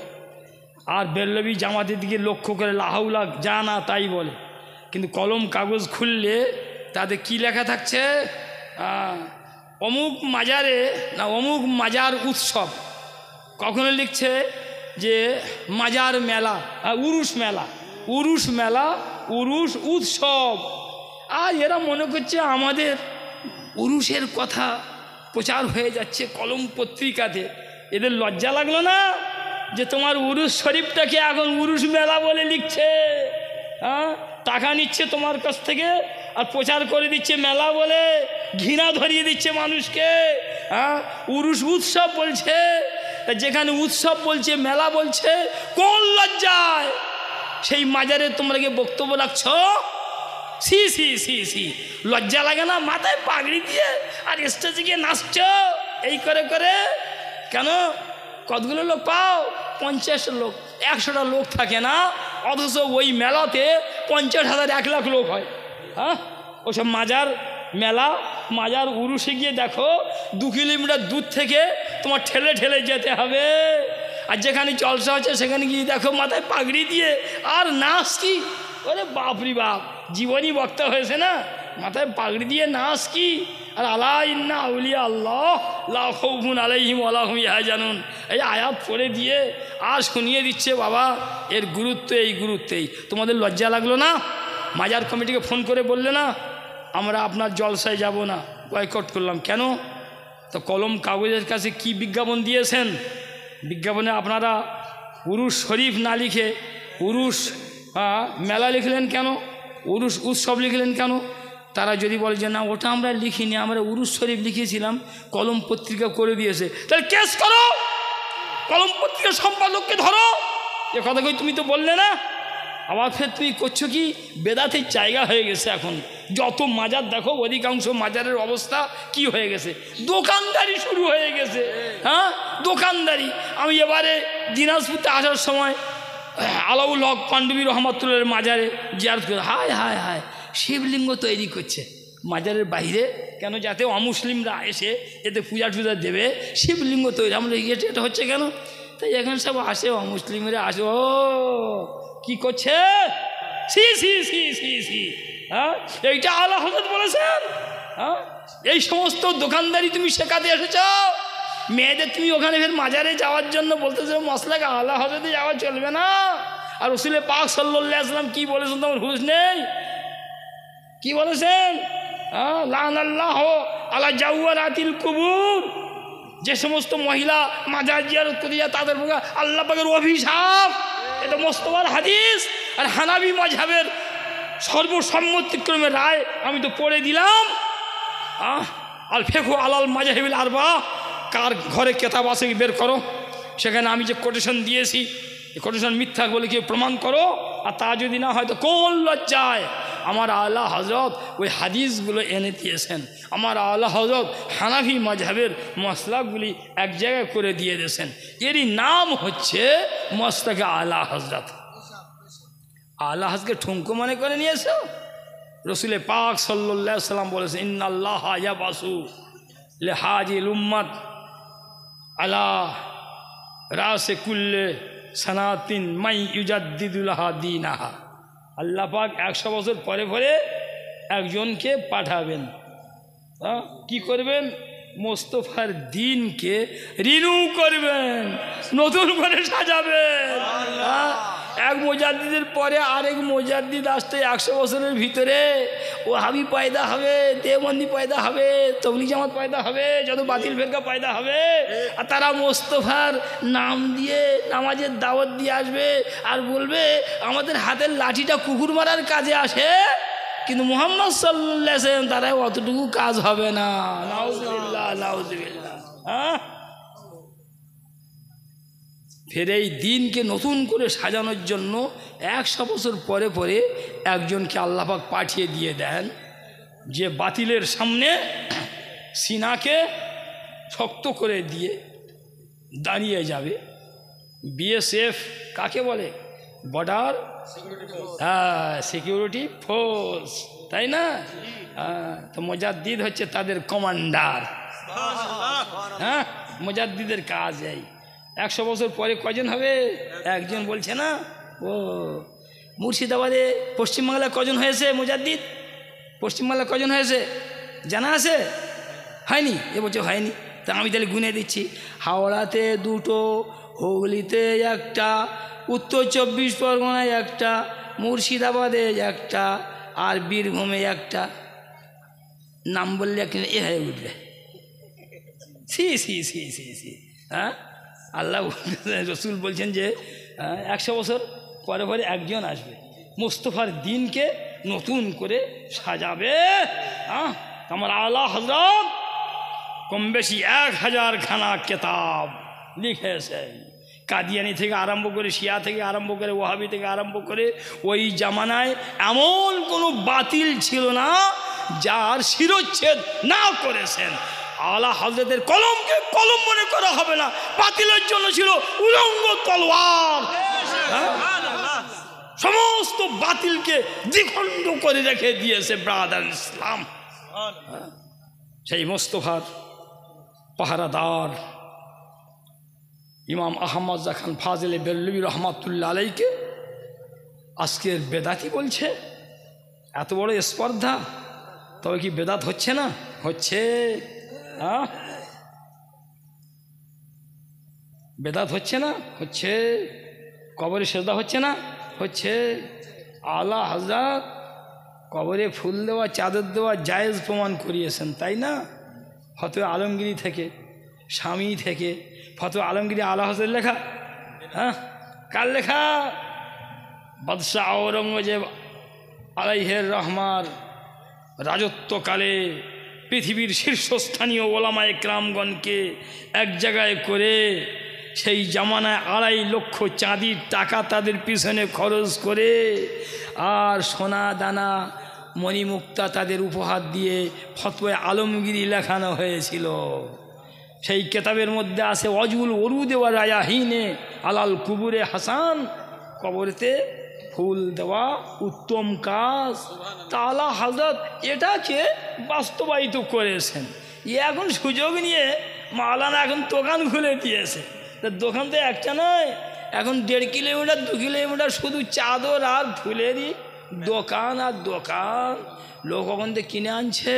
আর বেরলভী জামাতের দিকে লক্ষ্য করে লাহাউলা যা না তাই বলে। কিন্তু কলম কাগজ খুললে তাতে কি লেখা থাকছে? অমুক মাজারে না অমুক মাজার উৎসব, কখনো লিখছে যে মাজার মেলা, উরুস মেলা, উরুস মেলা, উরুস উৎসব। আর এরা মনে করছে আমাদের উরুসের কথা প্রচার হয়ে যাচ্ছে কলম পত্রিকাতে। এদের লজ্জা লাগলো না যে তোমার উরুস শরীফটাকে এখন উরুস মেলা বলে লিখছে? টাকা নিচ্ছে তোমার কাছ থেকে আর প্রচার করে দিচ্ছে মেলা বলে, ঘৃণা ধরিয়ে দিচ্ছে মানুষকে। উরুস উৎসব বলছে, যেখানে উৎসব বলছে মেলা বলছে, কোন লজ্জায় সেই মাজারে তোমরা গিয়ে বক্তব্য রাখছো? সি সি সি সি, লজ্জা লাগে না? মাথায় পাগড়ি দিয়ে আর স্টেজে গিয়ে নাচছ এই করে করে। কেন? কতগুলো লোক পাও? 50 লোক, 100টা লোক থাকে না, অথচ ওই মেলাতে 50,000 1 লাখ লোক হয়। ওসব মাজার মেলা, মাজার উরুসে গিয়ে দেখো 2 কিলোমিটার দূর থেকে তোমার ঠেলে ঠেলে যেতে হবে। আর যেখানে জলসা হচ্ছে সেখানে গিয়ে দেখো মাথায় পাগড়ি দিয়ে আর নাচ কি! ওরে বাপরি বাপ, জীবনী বক্তা হয়েছে না, মাথায় পাগড়ি দিয়ে নাচ কি! আর আলা ইন্না আউলিয়া আল্লাহ লা খাউফুন আলাইহিম ওয়া লা হুম ইয়াহজানুন, এই আয়াত পড়ে দিয়ে আর শুনিয়ে দিচ্ছে বাবা এর গুরুত্ব এই গুরুত্বেই। তোমাদের লজ্জা লাগলো না? মাজার কমিটিকে ফোন করে বললে না আমরা আপনার জলসায় যাব না, বয়কট করলাম। কেন? তো কলম কাগজের কাছে কি বিজ্ঞাপন দিয়েছেন? বিজ্ঞাপনে আপনারা উরুস শরীফ না লিখে উরুস মেলা লিখলেন কেন? উরুস উৎসব লিখলেন কেন? তারা যদি বলে যে না ওটা আমরা লিখিনি, আমরা উরুস শরীফ লিখেছিলাম, কলম পত্রিকা করে দিয়েছে, তাহলে কেস করো, কলম পত্রিকার সম্পাদককে ধরো। এ কথা কই তুমি তো বললে না। আবার ফের তুমি করছো কি? বেদাতের জায়গা হয়ে গেছে এখন। যত মাজার দেখো অধিকাংশ মাজারের অবস্থা কি হয়ে গেছে? দোকানদারি শুরু হয়ে গেছে। দোকানদারি। আমি এবারে দিনাজপুরতে আসার সময় আলাউল হক পাণ্ডবী রহমাতুল্লাহের মাজারে জিয়ারত করে, হায় হায় হায়, শিবলিঙ্গ তৈরি করছে মাজারের বাইরে, কেন? যাতে অমুসলিমরা এসে এতে পূজা টুজা দেবে, শিবলিঙ্গ তৈরি। আমরা এটা হচ্ছে কেন? তাই এখন সব আসে অমুসলিমরা আসে, ও কি করছে? সি সি সি সি সি, এইটা আলা হযরত বলেছেন। এই সমস্ত দোকানদারি তুমি শেখাতে এসেছ মেয়েদের। তুমি ওখানে ফের মাজারে যাওয়ার জন্য বলতেছো মশলাকে আলা হযরতে যাওয়া চলবে না। আর রাসূল পাক সাল্লাল্লাহু আলাইহি ওয়াসাল্লাম কি বলেছেন তোমার হুঁশ নেই? কি বলেছেন? লানাল্লাহু আলা জাওয়ারাতিল কুবুর, যে সমস্ত মহিলা মাজার জিয়ারত করতে যায় তাদের উপর আল্লাহ পাকের অভিশাপ। এটা মোস্তফার হাদিস। আর হানাফি মাযহাবের সর্বসম্মতিক্রমে রায় আমি তো পড়ে দিলাম। আল ফিকহু আলাল মাযহাবিল আরবা, কার ঘরে কেতাব আছে বের করো, সেখানে আমি যে কোটেশন দিয়েছি এই কোটেশন মিথ্যা বলে কি প্রমাণ করো। আর তা যদি না হয় তো কোন লজ্জায় আমার আলা হযরত ওই হাদিসগুলো এনে দিয়েছেন। আমার আলা হযরত হানাফি মাযহাবের মসলাকগুলি এক জায়গায় করে দিয়ে দিয়েছেন। এরই নাম হচ্ছে মসলাকে আলা হযরত। আলা হযরতকে ঠুনকো মনে করে নিয়েছো? রাসূল পাক সাল্লাল্লাহু আলাইহি ওয়াসাল্লাম বলেছেন ইন্নাল্লাহা ইয়াবাসু লিহাজিল উম্মাত আলা রাসে কুল্লে সানাতিন মাই ইউজাদ্দিদুলাহা দীনাহা। আল্লাহ পাক 100 বছর পরে পরে একজনকে পাঠাবেন। কি করবেন? মোস্তফার দিনকে রিনিউ করবেন, নতুন করে সাজাবেন। এক মুজাদ্দিদের পরে আরেক মুজাদ্দিদ আসতে 100 বছরের ভিতরে ওয়াহাবি পয়দা হবে, দেওবন্দি পয়দা হবে, তবলিগ জামাত পয়দা হবে, যত বাতিল ফেরকা পয়দা হবে, আর তারা মোস্তফার নাম দিয়ে নামাজের দাওয়াত দিয়ে আসবে আর বলবে আমাদের হাতের লাঠিটা কুকুর মারার কাজে আসে, কিন্তু মুহাম্মদ সাল্লাল্লাহু আলাইহি ওয়াসাল্লাম তারা অতটুকু কাজ হবে না। নাউযুবিল্লাহ, নাউযুবিল্লাহ। ফের এই দিনকে নতুন করে সাজানোর জন্য 100 বছর পরে পরে একজনকে আল্লাহ পাক পাঠিয়ে দিয়ে দেন, যে বাতিলের সামনে সিনাকে শক্ত করে দিয়ে দাঁড়িয়ে যাবে। বিএসএফ কাকে বলে? বর্ডার সিকিউরিটি ফোর্স, তাই না? তো মুজাদ্দিদ হচ্ছে তাদের কমান্ডার। মুজাদ্দিদের কাজ এই। 100 বছর পরে কজন হবে? একজন বলছে না? ও মুর্শিদাবাদে পশ্চিমবাংলায় কজন হয়েছে মুজাদ্দিদ? পশ্চিমবাংলায় কজন হয়েছে জানা আছে? হয়নি? এবছর হয়নি। তা আমি তাহলে গুনে দিচ্ছি। হাওড়াতে 2টো, হুগলিতে 1টা, উত্তর 24 পরগনায় 1টা, মুর্শিদাবাদে 1টা, আর বীরভূমে 1টা। নাম বললে এ হয়ে উঠবে। সি সি সি সি সি হ্যাঁ, আল্লাহ রসুল বলছেন যে 100 বছর পরে পরে একজন আসবে, মুস্তফার দিনকে নতুন করে সাজাবে। আমার আলা হযরত কম বেশি 1000 খানা কেতাব লিখেছেন। কাদিয়ানি থেকে আরম্ভ করে, শিয়া থেকে আরম্ভ করে, ওয়াহাবি থেকে আরম্ভ করে, ওই জামানায় এমন কোনো বাতিল ছিল না যার শিরচ্ছেদ না করেছেন। আলা হযরতের কলমকে কলম মনে করা হবে না, বাতিলের জন্য ছিল উলঙ্গ তলোয়ার। সমস্ত বাতিলকে দ্বিখণ্ড করে রেখে দিয়েছে ব্রাদার ইসলাম। সেই মোস্তফার পাহারাদার ইমাম আহমদ খান ফাজিলে বেরলভী রহমাতুল্লাহ আলাইকে আজকের বেদাতি বলছে। এত বড় স্পর্ধা, তবে কি বেদাত হচ্ছে না? হচ্ছে। বেদাত হচ্ছে না? হচ্ছে। কবরে সেজদা হচ্ছে না? হচ্ছে। আলা হযরত কবরে ফুল দেওয়া, চাদর দেওয়া জায়েজ প্রমাণ করিয়েছেন, তাই না? ফতোয়া আলমগিরি থেকে, স্বামী থেকে ফতোয়া আলমগিরি আলা হযরত লেখা। কার লেখা? বাদশাহ আওরঙ্গজেব আলাইহির রহমার রাজত্বকালে পৃথিবীর শীর্ষস্থানীয় ওলামায়ে কেরামগণকে এক জায়গায় করে সেই জামানায় 2.5 লক্ষ চাঁদির টাকা তাদের পিছনে খরচ করে আর সোনা দানা মণিমুক্তা তাদের উপহার দিয়ে ফতোয়া আলমগিরি লেখানো হয়েছিল। সেই কেতাবের মধ্যে আছে ওয়াজুল ওরুদে ওয়া রায়াহিনে আলাল কুবুরে হাসান, কবরেতে ফুল দেওয়া উত্তম কাজ। তাআলা হযরত এটাকে বাস্তবায়িত করেছেন। এখন সুযোগ নিয়ে মাওলানা এখন দোকান খুলে দিয়েছে। দোকান তো একটা নয়, এখন 1.5 কিলোমিটার 2 কিলোমিটার শুধু চাদর আর ফুলেরই দোকান আর দোকান। লোক ওখান থেকে কিনে আনছে,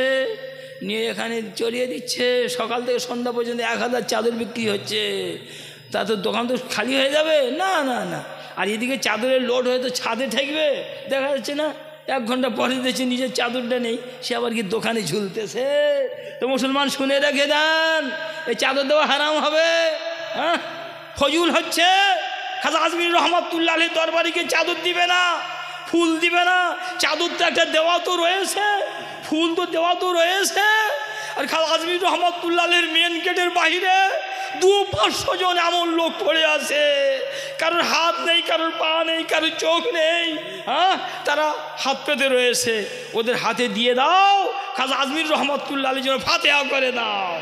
নিয়ে এখানে চড়িয়ে দিচ্ছে। সকাল থেকে সন্ধ্যা পর্যন্ত 1000 চাদর বিক্রি হচ্ছে। তা তো দোকান তো খালি হয়ে যাবে না? না না। আর এদিকে চাদরের লোড হয়তো ছাদে ঠেকবে, দেখা যাচ্ছে না। 1 ঘন্টা পরে দেখছে নিজের চাদরটা নেই, সে আবার কি দোকানে ঝুলতেছে। তো মুসলমান শুনে রেখে দেন, এই চাদর দেওয়া হারাম হবে। ফজুল হচ্ছে। খাজা আজমির রহমাতুল্লাহ আলাইহির দরবারিকে চাদর দিবে না, ফুল দিবে না। চাদর তো একটা দেওয়া তো রয়েছে, ফুল তো দেওয়া তো রয়েছে। আর খাজা আজমির রহমাতুল্লাহ আলাইহির মেন গেটের বাহিরে 200-500 জন এমন লোক পড়ে আছে, কারোর হাত নেই, কারোর পা নেই, কারোর চোখ নেই। তারা হাত পেতে রয়েছে। ওদের হাতে দিয়ে দাও, খাজা আজমির রহমাতুল্লাহ আলাইহির জন্য ফাতিহা করে দাও।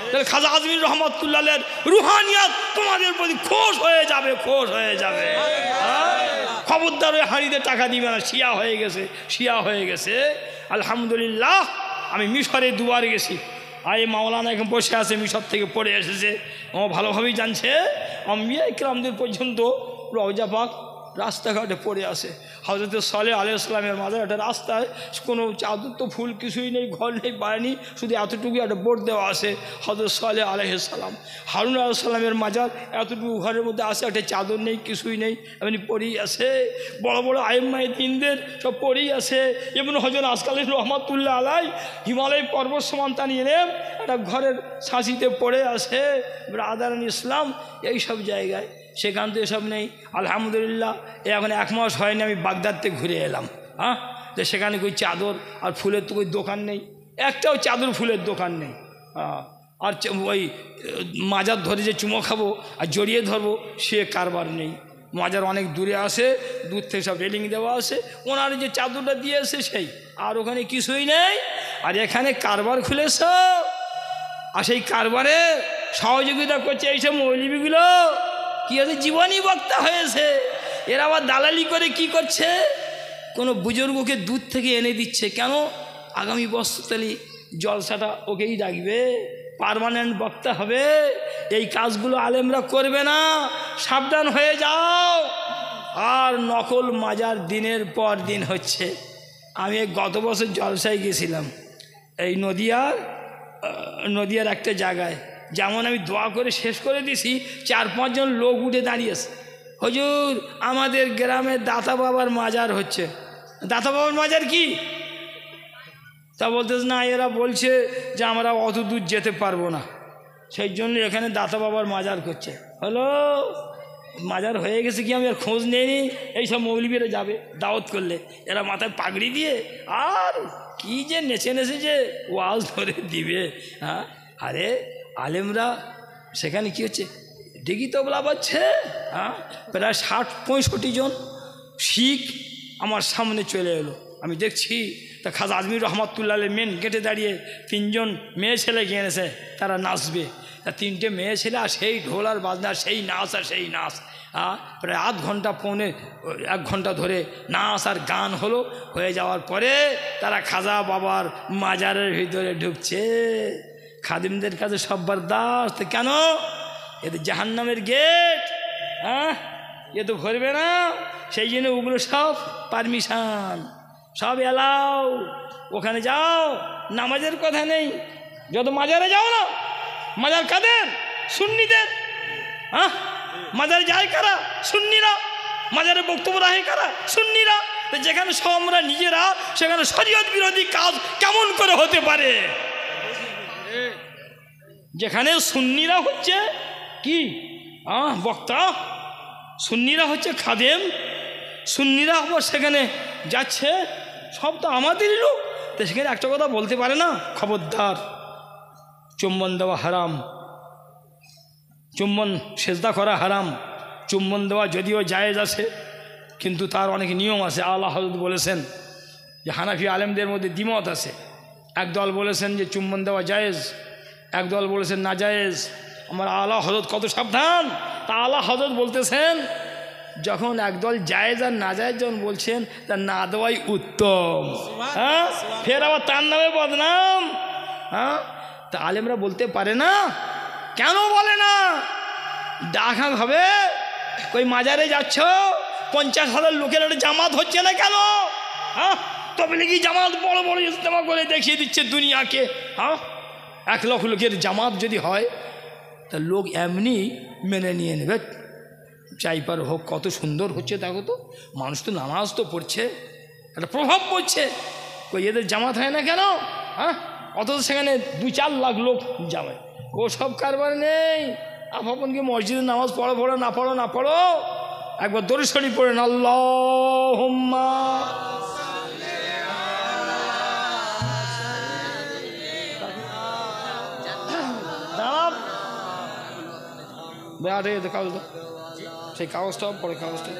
তাহলে খাজা আজমির রহমাতুল্লাহ আলাইহির রুহানিয়াত তোমাদের প্রতি খুশ হয়ে যাবে, খুশ হয়ে যাবে। খবরদার ওই হাঁড়িতে টাকা দিবে না। শিয়া হয়ে গেছে, শিয়া হয়ে গেছে। আলহামদুলিল্লাহ, আমি মিশরে 2 বার গেছি। আর এই মাওলানা এখন বসে আছে, মিশর থেকে পড়ে এসেছে। ও ভালোভাবেই জানছে। আম্বিয়া ইকরামদের পর্যন্ত রওজা পাক রাস্তাঘাটে পড়ে আসে। হযরত সালেহ আলাইহিস সালামের মাজার একটা রাস্তায়, কোনো চাদর তো ফুল কিছুই নেই, ঘর নেই, বাড়ি, শুধু এতটুকু একটা বোর্ড দেওয়া আছে হযরত সালেহ আলাইহিস সালাম। হারুন আলাইহিস সালামের মাজার এতটুকু ঘরের মধ্যে আসে, একটা চাদর নেই, কিছুই নেই, এমনি পড়েই আছে। বড় বড় আইম্মায়ে দ্বীনদের সব পড়েই আছে। ইবনে হজর আসকালী রহমাতুল্লাহ আলাই হিমালয় পর্বত সমান টানিয়ে এনে একটা ঘরের ছাঁচিতে পড়ে আছে। ব্রাদারান ইসলাম এইসব জায়গায়, সেখান তো এসব নেই। আলহামদুলিল্লাহ এখন 1 মাস হয়নি আমি বাগদাদ থেকে ঘুরে এলাম। হ্যাঁ, তো সেখানে কই চাদর আর ফুলের তো কই দোকান নেই, একটাও চাদর ফুলের দোকান নেই। আর ওই মাজার ধরে যে চুমো খাবো আর জড়িয়ে ধরবো সে কারবার নেই। মাজার অনেক দূরে আসে, দূর থেকে সব রেলিং দেওয়া আছে, ওনার যে চাদরটা দিয়ে আসে সেই, আর ওখানে কিছুই নেই। আর এখানে কারবার খুলেছ, আর সেই কারবারে সহযোগিতা করছে এইসব মৌলবীগুলো। কি হয়েছে, জীবনী বক্তা হয়েছে। এরা আবার দালালি করে কি করছে, কোনো বুজুর্গকে দূর থেকে এনে দিচ্ছে। কেন, আগামী বছর তাহলে জলসাটা ওকেই ডাকবে, পার্মানেন্ট বক্তা হবে। এই কাজগুলো আলেমরা করবে না, সাবধান হয়ে যাও। আর নকল মাজার দিনের পর দিন হচ্ছে। আমি গত বছর জলসায় গেছিলাম এই নদিয়ার একটা জায়গায়। যেমন আমি দোয়া করে শেষ করে দিছি, 4-5 জন লোক উঠে দাঁড়িয়েছে, হুজুর আমাদের গ্রামে দাতা বাবার মাজার হচ্ছে। দাতা বাবার মাজার কি? তা বলতেছে না, এরা বলছে যে আমরা অত দূর যেতে পারবো না, সেই জন্য এখানে দাতা বাবার মাজার করছে। হলো মাজার হয়ে গেছে কি আমি আর খোঁজ নেইনি। এইসব মৌলবীরা যাবে দাওয়াত করলে, এরা মাথায় পাগড়ি দিয়ে আর কি যে নেচে নেচে যে ওয়াজ ধরে দিবে। হ্যাঁ, আরে আলেমরা সেখানে কি হচ্ছে, ডিগি তবলা বাজছে। হ্যাঁ, প্রায় 60-65 জন শিখ আমার সামনে চলে এলো, আমি দেখছি। তা খাজা আজমির রহমাতুল্লাহ মেন গেটে দাঁড়িয়ে 3 জন মেয়ে ছেলে গিয়ে এনেছে, তারা নাচবে। তা 3টে মেয়ে ছেলে আর সেই ঢোল আর বাজনা, সেই নাচ আর সেই নাচ। প্রায় আধ ঘন্টা 1 ঘন্টা ধরে নাচ আর গান হলো। হয়ে যাওয়ার পরে তারা খাজা বাবার মাজারের ভিতরে ঢুকছে। খাদিমদের কাছে সব বরদাস্ত। কেন, এদের জাহান্নামের গেট। হ্যাঁ, এ তো ভরবে না, সেই জন্য ওগুলো সব পারমিশন, সব এলাও। ওখানে যাও, নামাজের কথা নেই। যত মাজারে যাও না, মাজার কাদের? সুন্নিদের। হ্যাঁ, মাজারে যায় কারা? সুন্নিরা। মাজারে বক্তব্য রাখে কারা? সুন্নিরা। তো যেখানে সব আমরা নিজেরা, সেখানে শরীয়ত বিরোধী কাজ কেমন করে হতে পারে? যেখানে সুন্নিরা হচ্ছে কি বক্তা, সুন্নিরা হচ্ছে খাদেম, সুন্নিরা আবার সেখানে যাচ্ছে, সব তো আমাদেরই লোক। তো সেখানে একটা কথা বলতে পারে না, খবরদার, চুম্বন দেওয়া হারাম, চুম্বন সেজদা করা হারাম। চুম্বন দেওয়া যদিও জায়েজ আছে, কিন্তু তার অনেক নিয়ম আছে। আল্লাহ হযরত বলেছেন যে হানাফি আলেমদের মধ্যে দ্বিমত আছে। একদল বলেছেন যে চুম্বন দেওয়া জায়েজ, একদল বলেছেন না জায়েজ। আমার আল্লাহ হযরত কত সাবধান। তা আল্লাহ হযরত বলতেছেন, যখন একদল জায়েজ আর না জায়েজ যখন বলছেন, তা না দেওয়াই উত্তম। হ্যাঁ, ফের আবার তার নামে বদনাম। হ্যাঁ, তা আলেমরা বলতে পারে না। কেন বলে না? ডাকা হবে, ওই মাজারে যাচ্ছ, 50,000 লোকের একটা জামাত হচ্ছে না কেন? হ্যাঁ, তবে নাকি জামাত বড় বড় ইজতেমা করে দেখিয়ে দিচ্ছে দুনিয়াকে। হ্যাঁ, 1 লক্ষ লোকের জামাত যদি হয়, তা লোক এমনি মেনে নিয়ে নেবে। চাইপার হোক, কত সুন্দর হচ্ছে দেখো তো, মানুষ তো নামাজ তো পড়ছে, একটা প্রভাব পড়ছে। ওই এদের জামাত হয় না কেন? হ্যাঁ, অথচ সেখানে 2-4 লাখ লোক যাবে। ও সব কারবার নেই। আপনকে মসজিদে নামাজ পড়ো না পড়ো, একবার দরুদ শরীফ পড়েন, আল্লাহুম্মা কাগজটা, সেই কাগজটা পরে, কাগজটা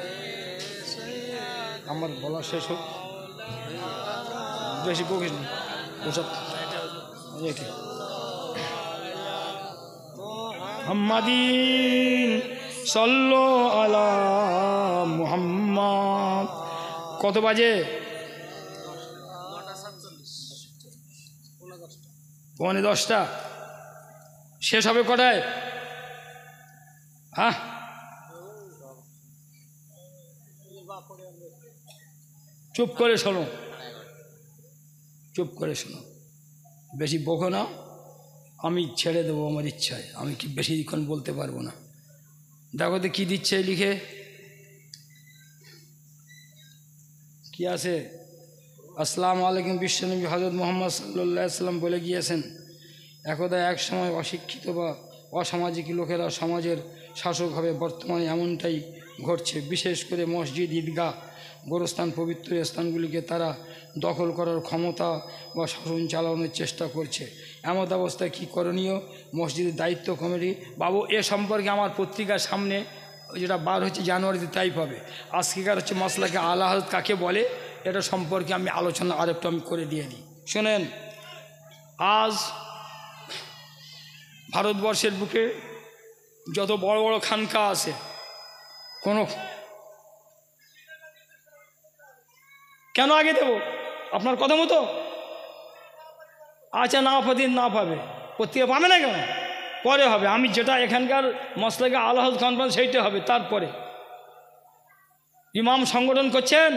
আমার বলা শেষ হোক, বেশি বকিস না ওসব। মুহাম্মাদিন সাল্লাল্লাহু আলা মুহাম্মদ। কত বাজে? 9:45। শেষ হবে কটায়? হ্যাঁ, চুপ করে শোনো, চুপ করে শোনো, বেশি বকো না, আমি ছেড়ে দেবো আমার ইচ্ছায়, আমি কি বেশিক্ষণ বলতে পারবো না। দেখো তো কী দিচ্ছে লিখে, কি আছে? আসসালামু আলাইকুম। বিশ্বনবী হযরত মুহাম্মদ সাল্লাল্লাহু আলাইহি সাল্লাম বলে গিয়েছেন, একদা এক সময় অশিক্ষিত বা অসামাজিক লোকেরা সমাজের শাসক হবে। বর্তমানে এমনটাই ঘটছে। বিশেষ করে মসজিদ, ঈদগাহ, গোরস্থান পবিত্র স্থানগুলিকে তারা দখল করার ক্ষমতা বা শাসন চালানোর চেষ্টা করছে। এমন অবস্থায় কী করণীয়? মসজিদের দায়িত্ব কমিটি বাবু, এ সম্পর্কে আমার পত্রিকার সামনে যেটা বার হচ্ছে জানুয়ারিতে তাই পাবে। আজকেকার হচ্ছে মাসলাকে আলা হযরত কাকে বলে, এটা সম্পর্কে আমি আলোচনা আরেকটু আমি করে দিয়ে দিই। শোনেন, আজ ভারতবর্ষের বুকে যত বড় বড় খানকা আছে, কোনো কেন আগে দেব আপনার কথা মতো? আচ্ছা, না পাবে, না পাবে, পত্রিকা পাবে না কেন? পরে হবে। আমি যেটা এখানকার মসলাকে আলা হযরত কনফারেন্স সেইটা হবে। তারপরে ইমাম সংগঠন করছেন,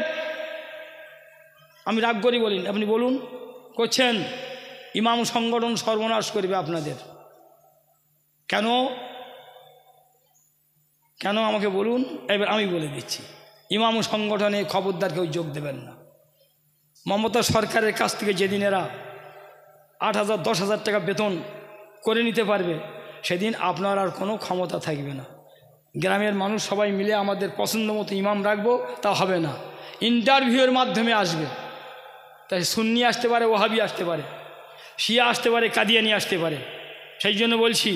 আমি রাগ করি বলিনি, আপনি বলুন করছেন। ইমাম সংগঠন সর্বনাশ করবে আপনাদের। কেন কেন আমাকে বলুন, এবার আমি বলে দিচ্ছি। ইমাম সংগঠনে খবরদার কেউ যোগ দেবেন না। মমতা সরকারের কাছ থেকে যেদিন এরা 8,000 10,000 টাকা বেতন করে নিতে পারবে, সেদিন আপনার আর কোনো ক্ষমতা থাকবে না। গ্রামের মানুষ সবাই মিলে আমাদের পছন্দ মতো ইমাম রাখবো, তা হবে না। ইন্টারভিউয়ের মাধ্যমে আসবে। তাই সুন্নি আসতে পারে, ওহাবি আসতে পারে, শিয়া আসতে পারে, কাদিয়ানি আসতে পারে। সেই জন্য বলছি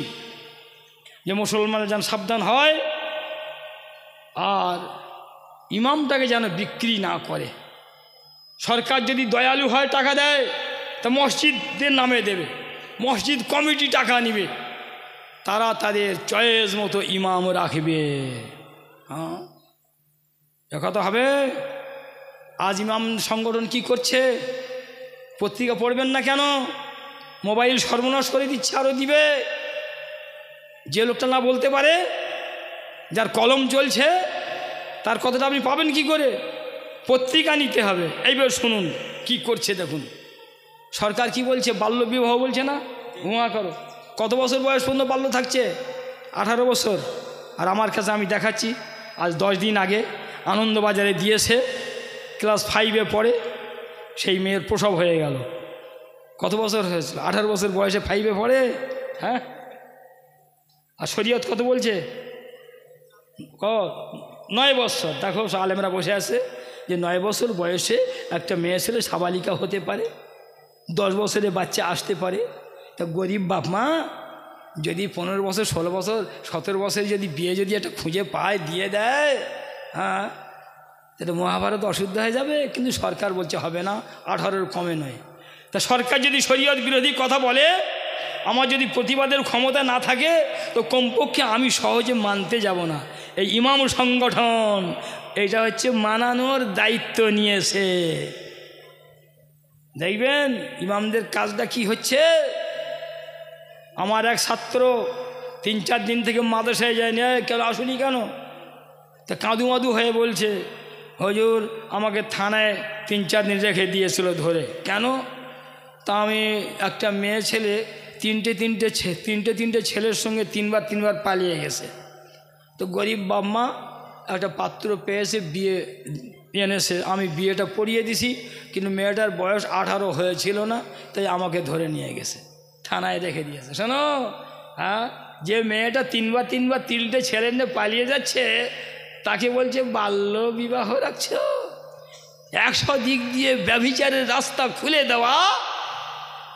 যে মুসলমানরা যেন সাবধান হয়, আর ইমামটাকে যেন বিক্রি না করে। সরকার যদি দয়ালু হয় টাকা দেয়, তা মসজিদের নামে দেবে, মসজিদ কমিটি টাকা নিবে, তারা তাদের চয়েস মতো ইমাম রাখবে। হ্যাঁ, কথা হবে। আজ ইমাম সংগঠন কি করছে? পত্রিকা পড়বেন না কেন? মোবাইল সর্বনাশ করে দিচ্ছে, আরও দিবে। যে লোকটা না বলতে পারে, যার কলম চলছে, তার কথাটা আপনি পাবেন কি করে? পত্রিকা নিতে হবে। এইবার শুনুন কি করছে দেখুন। সরকার কি বলছে? বাল্য বিবাহ বলছে না, হুয়া করো। কত বছর বয়স পর্যন্ত বাল্য থাকছে? 18 বছর। আর আমার কাছে আমি দেখাচ্ছি, আজ 10 দিন আগে আনন্দবাজারে দিয়েছে, ক্লাস 5-এ পড়ে, সেই মেয়ের প্রসব হয়ে গেল। কত বছর হয়েছিল? 18 বছর বয়সে 5-এ পড়ে। হ্যাঁ, আর শরীয়ত কত বলছে? 9 বছর। দেখো আলেমরা বসে আছে যে 9 বছর বয়সে একটা মেয়ে ছেলে সাবালিকা হতে পারে, 10 বছরে বাচ্চা আসতে পারে। তা গরিব বাপ মা যদি 15 বছর, 16 বছর, 17 বছর যদি বিয়ে যদি একটা খুঁজে পায়, দিয়ে দেয়, হ্যাঁ, এটা মহাভারত অশুদ্ধ হয়ে যাবে। কিন্তু সরকার বলছে হবে না, 18-এর কমে নয়। তা সরকার যদি শরীয়ত বিরোধী কথা বলে, আমার যদি প্রতিবাদের ক্ষমতা না থাকে, তো কমপক্ষে আমি সহজে মানতে যাব না। এই ইমাম সংগঠন এটা হচ্ছে মানানোর দায়িত্ব নিয়েছে। দেখবেন ইমামদের কাজটা কি হচ্ছে। আমার এক ছাত্র 3-4 দিন থেকে মাদ্রাসায় যায়নি, কেন আসুনি কেন? তা কাঁদু মাদু হয়ে বলছে, হুজুর আমাকে থানায় 3-4 দিন রেখে দিয়েছিল ধরে। কেন? তা আমি একটা মেয়ে ছেলে তিনটে ছেলের সঙ্গে 3বার পালিয়ে গেছে। তো গরিব বাপ-মা একটা পাত্র পেয়েছে, বিয়ে এনেছে, আমি বিয়েটা পড়িয়ে দিছি, কিন্তু মেয়েটার বয়স 18 হয়েছিল না, তাই আমাকে ধরে নিয়ে গেছে, থানায় রেখে দিয়েছে। শোনো, হ্যাঁ, যে মেয়েটা 3বার 3টে ছেলে নিয়ে পালিয়ে যাচ্ছে, তাকে বলছে বাল্য বিবাহ রাখছ। 100 দিক দিয়ে ব্যভিচারের রাস্তা খুলে দেওয়া,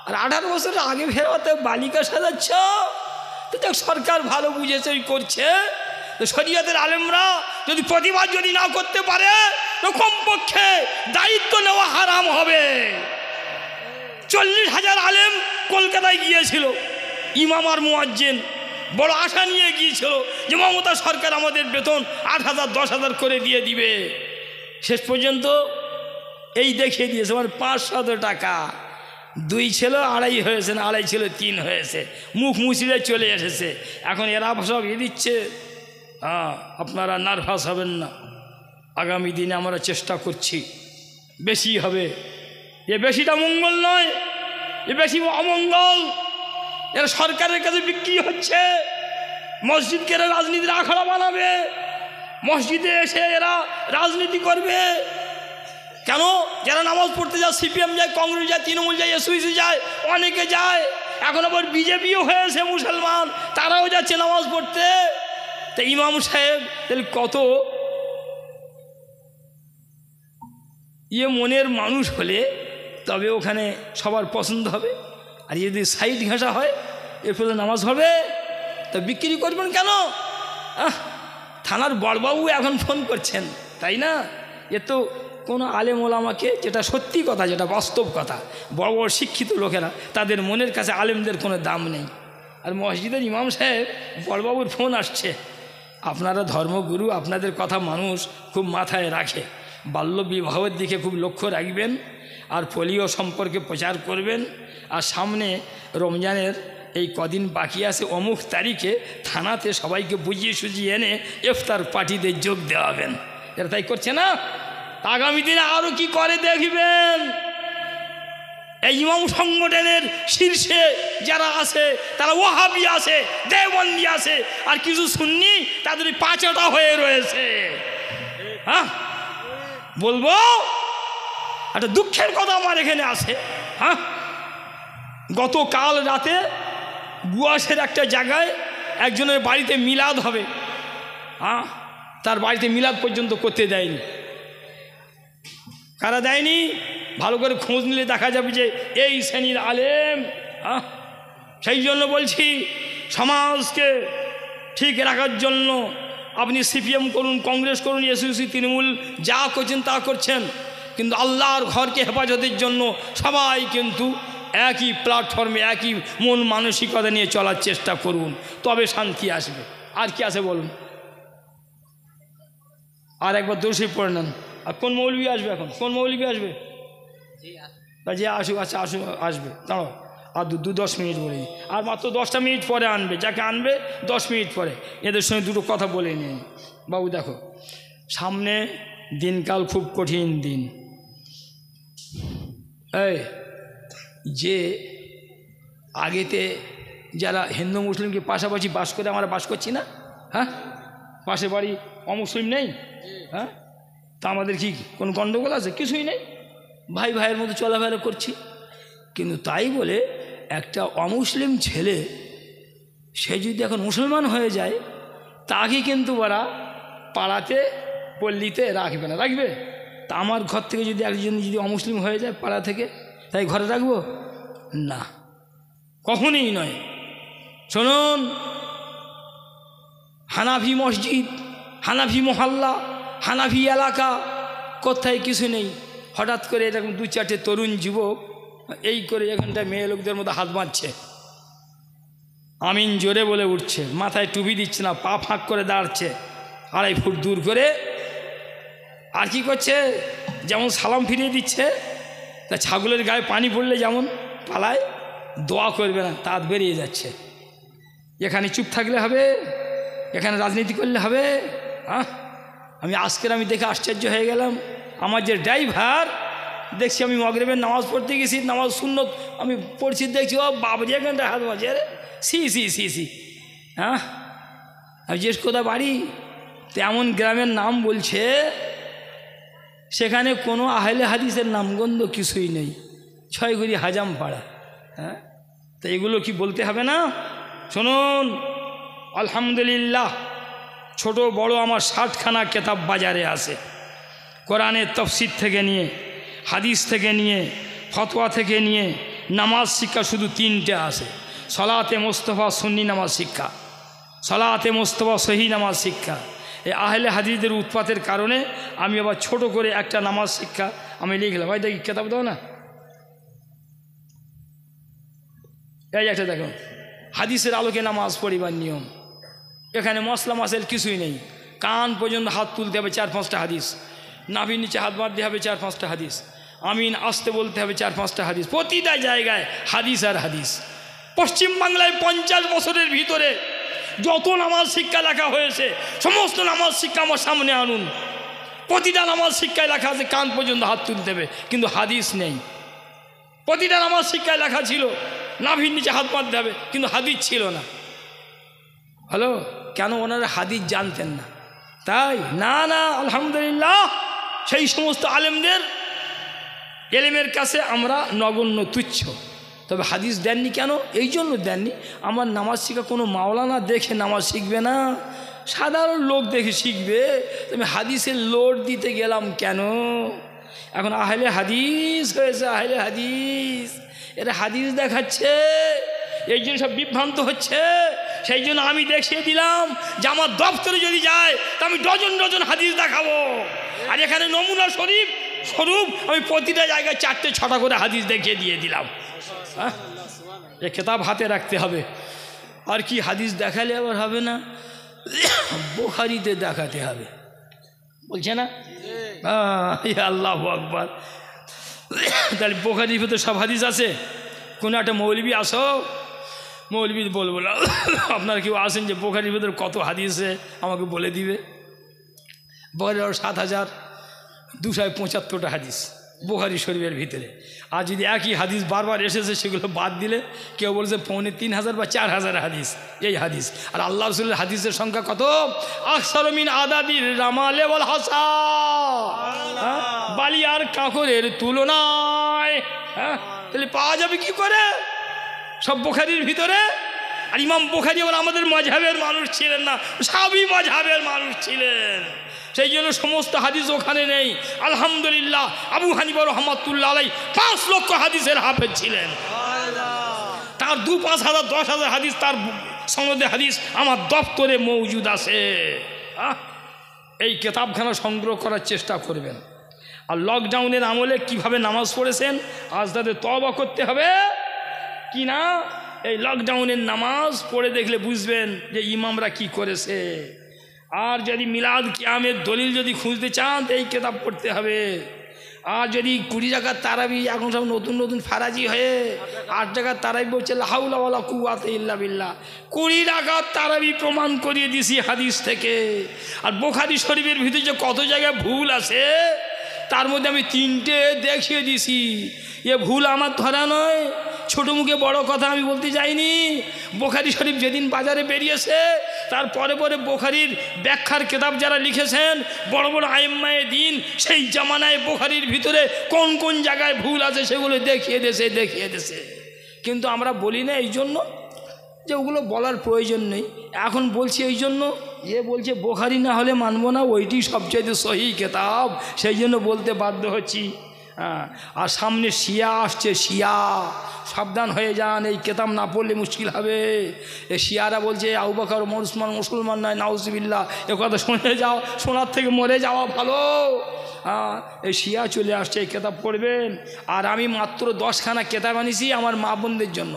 আর 18 বছর আগে ফেরাতে বালিকা সাজাচ্ছ। তো দেখ, সরকার ভালো বুঝেছে, করছে। তো শরীয়তের আলেমরা যদি প্রতিবাদ যদি না করতে পারে, তো কমপক্ষে দায়িত্ব নেওয়া হারাম হবে। 40,000 আলেম কলকাতায় গিয়েছিল, ইমাম আর মুয়াজ্জিন বড় আশা নিয়ে গিয়েছিল যে মমতা সরকার আমাদের বেতন 8,000 10,000 করে দিয়ে দিবে। শেষ পর্যন্ত এই দেখিয়ে দিয়েছে, মানে 500 টাকা। 2 ছিল 2.5 হয়েছে, না 2.5 ছিল 3 হয়েছে, মুখ মুছিয়ে চলে এসেছে। এখন এরা সব দিচ্ছে। হ্যাঁ, আপনারা নার্ভাস হবেন না, আগামী দিনে আমরা চেষ্টা করছি বেশি হবে। এ বেশিটা মঙ্গল নয়, এ বেশি অমঙ্গল। এরা সরকারের কাছে বিক্রি হচ্ছে। মসজিদকে এরা রাজনীতির আখড়া বানাবে, মসজিদে এসে এরা রাজনীতি করবে। কেন? যারা নামাজ পড়তে যায়, সিপিএম যায়, কংগ্রেস যায়, তৃণমূল যায়, এসইসি যায়, অনেকে যায়। এখন আবার বিজেপিও হয়েছে মুসলমান, তারাও যাচ্ছে নামাজ পড়তে। তা ইমাম সাহেব তাহলে কত মনের মানুষ হলে তবে ওখানে সবার পছন্দ হবে। আর যদি সাইড ঘাসা হয়, এরপরে নামাজ হবে, তা বিক্রি করবেন কেন? থানার বড়বাবু এখন ফোন করছেন, তাই না? এ তো কোনো আলেম ওলামাকে, যেটা সত্যি কথা, যেটা বাস্তব কথা, বড় বড় শিক্ষিত লোকেরা, তাদের মনের কাছে আলেমদের কোনো দাম নেই। আর মসজিদের ইমাম সাহেব বড়বাবুর ফোন আসছে, আপনারা ধর্মগুরু, আপনাদের কথা মানুষ খুব মাথায় রাখে, বাল্য বিবাহের দিকে খুব লক্ষ্য রাখবেন, আর পোলিও সম্পর্কে প্রচার করবেন। আর সামনে রমজানের এই কদিন বাকি আছে, অমুক তারিখে থানাতে সবাইকে বুঝিয়ে সুঝিয়ে এনে ইফতার পার্টিতে যোগ দেওয়াবেন। এরা তাই করছে না? আগামী দিনে আরও কি করে দেখবেন। এই ইমাম সংগঠনের শীর্ষে যারা আছে তারা ওয়াহাবি আছে, দেওবন্দি আছে, আর কিছু সুন্নি তাদের পাঁচাটা হয়ে রয়েছে। হ্যাঁ, বলবো একটা দুঃখের কথা আমার এখানে আছে। হ্যাঁ, গতকাল রাতে গুয়াশের একটা জায়গায় একজনের বাড়িতে মিলাদ হবে। হ্যাঁ, তার বাড়িতে মিলাদ পর্যন্ত করতে দেয়নি। কারা দেয়নি? ভালো করে খোঁজ নিলে দেখা যাবে যে এই শ্রেণীর আলেম। সেই জন্য বলছি, সমাজকে ঠিক রাখার জন্য আপনি সিপিএম করুন, কংগ্রেস করুন, এসইউসি, তৃণমূল, যা করছেন তা করছেন, কিন্তু আল্লাহর ঘরকে হেফাজতের জন্য সবাই কিন্তু একই প্ল্যাটফর্মে, একই মন মানসিকতা নিয়ে চলার চেষ্টা করুন, তবে শান্তি আসবে। আর কি আছে বলুন? আর একবার দোষী পড়ে নেন। আর কোন মৌলবি আসবে এখন? কোন মৌলবি আসবে? যে আসুক, আচ্ছা আসুক, আসবে, দাঁড়াও আর 10 মিনিট বলে দিই। আর মাত্র 10টা মিনিট পরে আনবে, যাকে আনবে 10 মিনিট পরে। এদের সঙ্গে দুটো কথা বলে নিন। বাবু দেখো, সামনে দিনকাল খুব কঠিন দিন। এই যে আগেতে যারা হিন্দু মুসলিমকে পাশাপাশি বাস করে আমরা বাস করছি না? হ্যাঁ, পাশে বাড়ি অমুসলিম নেই। হ্যাঁ, তা আমাদের কি কোনো গণ্ডগোল আছে? কিছুই নেই, ভাই ভাইয়ের মতো চলাফেরা করছি। কিন্তু তাই বলে একটা অমুসলিম ছেলে সে যদি এখন মুসলমান হয়ে যায়, তাকে কিন্তু ওরা পাড়াতে পল্লীতে রাখবে না। রাখবে? তা আমার ঘর থেকে যদি একজন যদি অমুসলিম হয়ে যায় পাড়া থেকে, তাই ঘরে রাখবো না, কখনই নয়। শুনুন, হানাফি মসজিদ, হানাফি মহল্লা, হানাফি এলাকা, কোথায় কিছু নেই। হঠাৎ করে এরকম 2-4টে তরুণ যুবক এই করে এখানটায় মেয়ে লোকদের মধ্যে হাত মারছে, আমিন জোরে বলে উঠছে, মাথায় টুপি দিচ্ছে না, পা ফাঁক করে দাঁড়াচ্ছে 2.5 ফুট দূর করে। আর কি করছে? যেমন সালাম ফিরিয়ে দিচ্ছে, তা ছাগলের গায়ে পানি পড়লে যেমন পালায়, দোয়া করবে না, তাঁত বেরিয়ে যাচ্ছে। এখানে চুপ থাকলে হবে? এখানে রাজনীতি করলে হবে? আমি দেখে আশ্চর্য হয়ে গেলাম। আমার যে ড্রাইভার, দেখছি আমি মগরিবের নামাজ পড়তে গেছি, নামাজ সুন্নত আমি পড়ছি, দেখছি ও বাবরি এখানটা হাত মাঝে, আরে সি সি সি সি। হ্যাঁ, আমি জিজ্ঞেস কোথায় বাড়ি? তেমন গ্রামের নাম বলছে, সেখানে কোনো আহলে হাদিসের নামগন্ধ কিছুই নেই, 6 হাজাম পাড়া। হ্যাঁ, তো এগুলো কি বলতে হবে না? শুনুন, আলহামদুলিল্লাহ ছোট বড় আমার 60খানা কেতাব বাজারে আছে। কোরআনের তাফসীর থেকে নিয়ে, হাদিস থেকে নিয়ে, ফতোয়া থেকে নিয়ে, নামাজ শিক্ষা শুধু 3টে আছে। সলাতে মোস্তফা সুন্নি নামাজ শিক্ষা, সলাতে মোস্তফা সহি নামাজ শিক্ষা। এই আহলে হাদিসদের উৎপাতের কারণে আমি আবার ছোট করে একটা নামাজ শিক্ষা আমি লিখলাম। ভাই দেখি কেতাব দাও না, এই একটা দেখো, হাদিসের আলোকে নামাজ পড়িবার নিয়ম। এখানে মশলা মাসেল কিছুই নেই, কান পর্যন্ত হাত তুলতে হবে 4-5টা হাদিস, নাভির নিচে হাত বাঁধতে হবে 4-5টা হাদিস, আমিন আসতে বলতে হবে 4-5টা হাদিস, প্রতিটা জায়গায় হাদিস আর হাদিস। পশ্চিমবাংলায় 50 বছরের ভিতরে যত নামাজ শিক্ষা লেখা হয়েছে সমস্ত নামাজ শিক্ষা আমার সামনে আনুন। প্রতিটা নামাজ শিক্ষায় লেখা আছে কান পর্যন্ত হাত তুলতে হবে, কিন্তু হাদিস নেই। প্রতিটা নামাজ শিক্ষায় লেখা ছিল নাভির নিচে হাত বাঁধতে হবে, কিন্তু হাদিস ছিল না। হ্যালো, কেন? ওনারা হাদিস জানতেন না, তাই না? না, আলহামদুলিল্লাহ, সেই সমস্ত আলেমদের এলেমের কাছে আমরা নগণ্য, তুচ্ছ। তবে হাদিস দেননি কেন? এই জন্য দেননি, আমার নামাজ শিখা কোনো মাওলানা দেখে নামাজ শিখবে না, সাধারণ লোক দেখে শিখবে। তুমি হাদিসের লোড দিতে গেলাম কেন? এখন আহলে হাদিস হয়েছে, আহলে হাদিস, এরা হাদিস দেখাচ্ছে, এই জন্য সব বিভ্রান্ত হচ্ছে। সেই জন্য আমি দেখিয়ে দিলাম যে আমার দপ্তরে যদি যায় তা আমি ডজন ডজন হাদিস দেখাবো। আর এখানে নমুনা স্বরূপ আমি প্রতিটা জায়গায় 4-6টা করে হাদিস দেখিয়ে দিয়ে দিলাম। হ্যাঁ, এ কেতাব হাতে রাখতে হবে। আর কি হাদিস দেখালে আবার হবে না, বুখারীতে দেখাতে হবে, বলছে না? আল্লাহু আকবার। তাহলে বুখারীর ভিতরে সব হাদিস আছে। কোনো একটা মৌলবি আসো, মৌলবি বলবো না, আপনারা কেউ আসেন যে বুখারীর ভিতরে কত হাদিসে আমাকে বলে দিবে। বুখারীর 7,275টা হাদিস বুখারী শরীফের ভিতরে। আর যদি একই হাদিস বারবার এসেছে সেগুলো বাদ দিলে কেউ বলছে 3,500 বা 4,000 হাদিস, এই হাদিস। আর আল্লাহ রাসূলের হাদিসের সংখ্যা কত? আকসারু মিন আদাদির রামালে ওয়াল হাসা, বালি আর কাঁকরের তুলনায়। হ্যাঁ, তাহলে পাওয়া যাবে কি করে সব বুখারীর ভিতরে? আর ইমাম বুখারী আবার আমাদের মাযহাবের মানুষ ছিলেন না, শাফিঈ মাযহাবের মানুষ ছিলেন, সেই জন্য সমস্ত হাদিস ওখানে নেই। আলহামদুলিল্লাহ, আবু হানিফা রাহমাতুল্লাহ আলাইহি 5 লক্ষ হাদিসের হাফেজ ছিলেন। তার 2-5 হাজার 10,000 হাদিস, তার সনদে হাদিস আমার দপ্তরে মওজুদ আছে। এই কিতাবখানা সংগ্রহ করার চেষ্টা করবেন। আর লকডাউনের আমলে কিভাবে নামাজ পড়েছেন আজ তাদের তওবা করতে হবে কি না? এই লকডাউনের নামাজ পড়ে দেখলে বুঝবেন যে ইমামরা কি করেছে। আর যদি মিলাদ কিয়ামের দলিল যদি খুঁজতে চান তো এই কিতাব পড়তে হবে। আর যদি 20 টাকার তারাবি, এখন সব নতুন নতুন ফারাজি হয়ে 8 টাকার তারাবি বলছে লা হাওলা ওয়ালা কুওয়াতা ইল্লা বিল্লাহ, 20 টাকার তারাবি প্রমাণ করিয়ে দিছি হাদিস থেকে। আর বুখারী শরীফের ভিতরে যে কত জায়গায় ভুল আছে তার মধ্যে আমি 3টে দেখিয়ে দিছি। এ ভুল আমার ধরা নয়, ছোটো মুখে বড় কথা আমি বলতে যাইনি। বুখারী শরীফ যেদিন বাজারে বেরিয়েছে তার পরে পরে বুখারীর ব্যাখ্যার কিতাব যারা লিখেছেন বড় বড় আইম্মায়ে দ্বীন, সেই জামানায় বুখারীর ভিতরে কোন কোন জায়গায় ভুল আছে সেগুলো দেখিয়ে দিয়েছে। কিন্তু আমরা বলি না এই জন্য যে ওগুলো বলার প্রয়োজন নেই। এখন বলছি এই জন্য, এ বলছে বুখারী না হলে মানবো না, ওইটি সবচেয়ে সহিহ কিতাব, সেই জন্য বলতে বাধ্য হচ্ছি। হ্যাঁ, আর সামনে শিয়া আসছে, শিয়া সাবধান হয়ে যান, এই কেতাব না পড়লে মুশকিল হবে। এই শিয়ারা বলছে আবু বকর মুসলমান নয়, নাউজুবিল্লাহ, এ কথা শুনে যাও, শোনার থেকে মরে যাওয়া ভালো। হ্যাঁ, এই শিয়া চলে আসছে, এই কেতাব পড়বেন। আর আমি মাত্র 10খানা কেতাব আনিছি আমার মা বোনদের জন্য,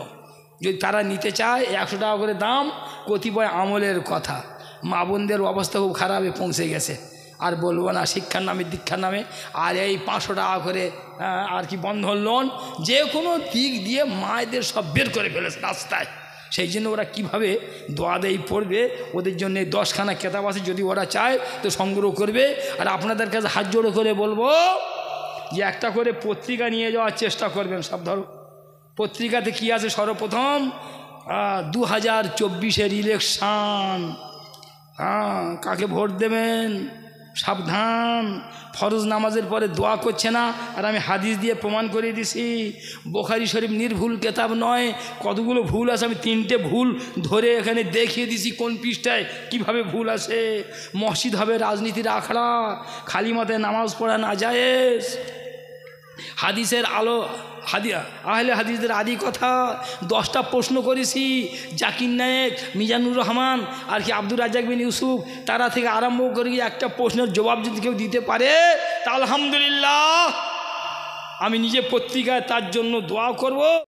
যদি তারা নিতে চায় 100 টাকা করে দাম। কতিপয় আমলের কথা, মা বোনদের অবস্থা খুব খারাপে পৌঁছে গেছে, আর বলবো না, শিক্ষার নামে দীক্ষার নামে। আর এই 500 টাকা করে আর কি বন্ধন লোন, যে কোনো দিক দিয়ে মায়েদের সব বের করে ফেলেছে রাস্তায়। সেই জন্য ওরা কিভাবে দোয়া দেয় পড়বে, ওদের জন্য 10খানা কেতাব আছে, যদি ওরা চায় তো সংগ্রহ করবে। আর আপনাদের কাছে হাত জোড়ো করে বলবো যে একটা করে পত্রিকা নিয়ে যাওয়ার চেষ্টা করবেন। সব ধরো পত্রিকাতে কি আছে, সর্বপ্রথম 2024-এর ইলেকশন, কাকে ভোট দেবেন সাবধান। ফরজ নামাজের পরে দোয়া করছে না, আর আমি হাদিস দিয়ে প্রমাণ করে দিছি। বুখারী শরীফ নির্ভুল কেতাব নয়, কতগুলো ভুল আছে, আমি 3টে ভুল ধরে এখানে দেখিয়ে দিছি কোন পৃষ্ঠায় কিভাবে ভুল আছে। মসজিদ হবে রাজনীতির আখড়া, খালি মাথায় নামাজ পড়া না জায়েজ, হাদিসের আলো আহলে হাদিসদের আদি কথা। 10টা প্রশ্ন করেছি, জাকির নায়েক, মিজানুর রহমান আর কি আব্দুর রাজ্জাক বিন ইউসুফ, তারা থেকে আরম্ভ করে একটা প্রশ্নের জবাব যদি কেউ দিতে পারে তা আলহামদুলিল্লাহ। আমি নিজে পত্রিকায় তার জন্য দোয়া করব।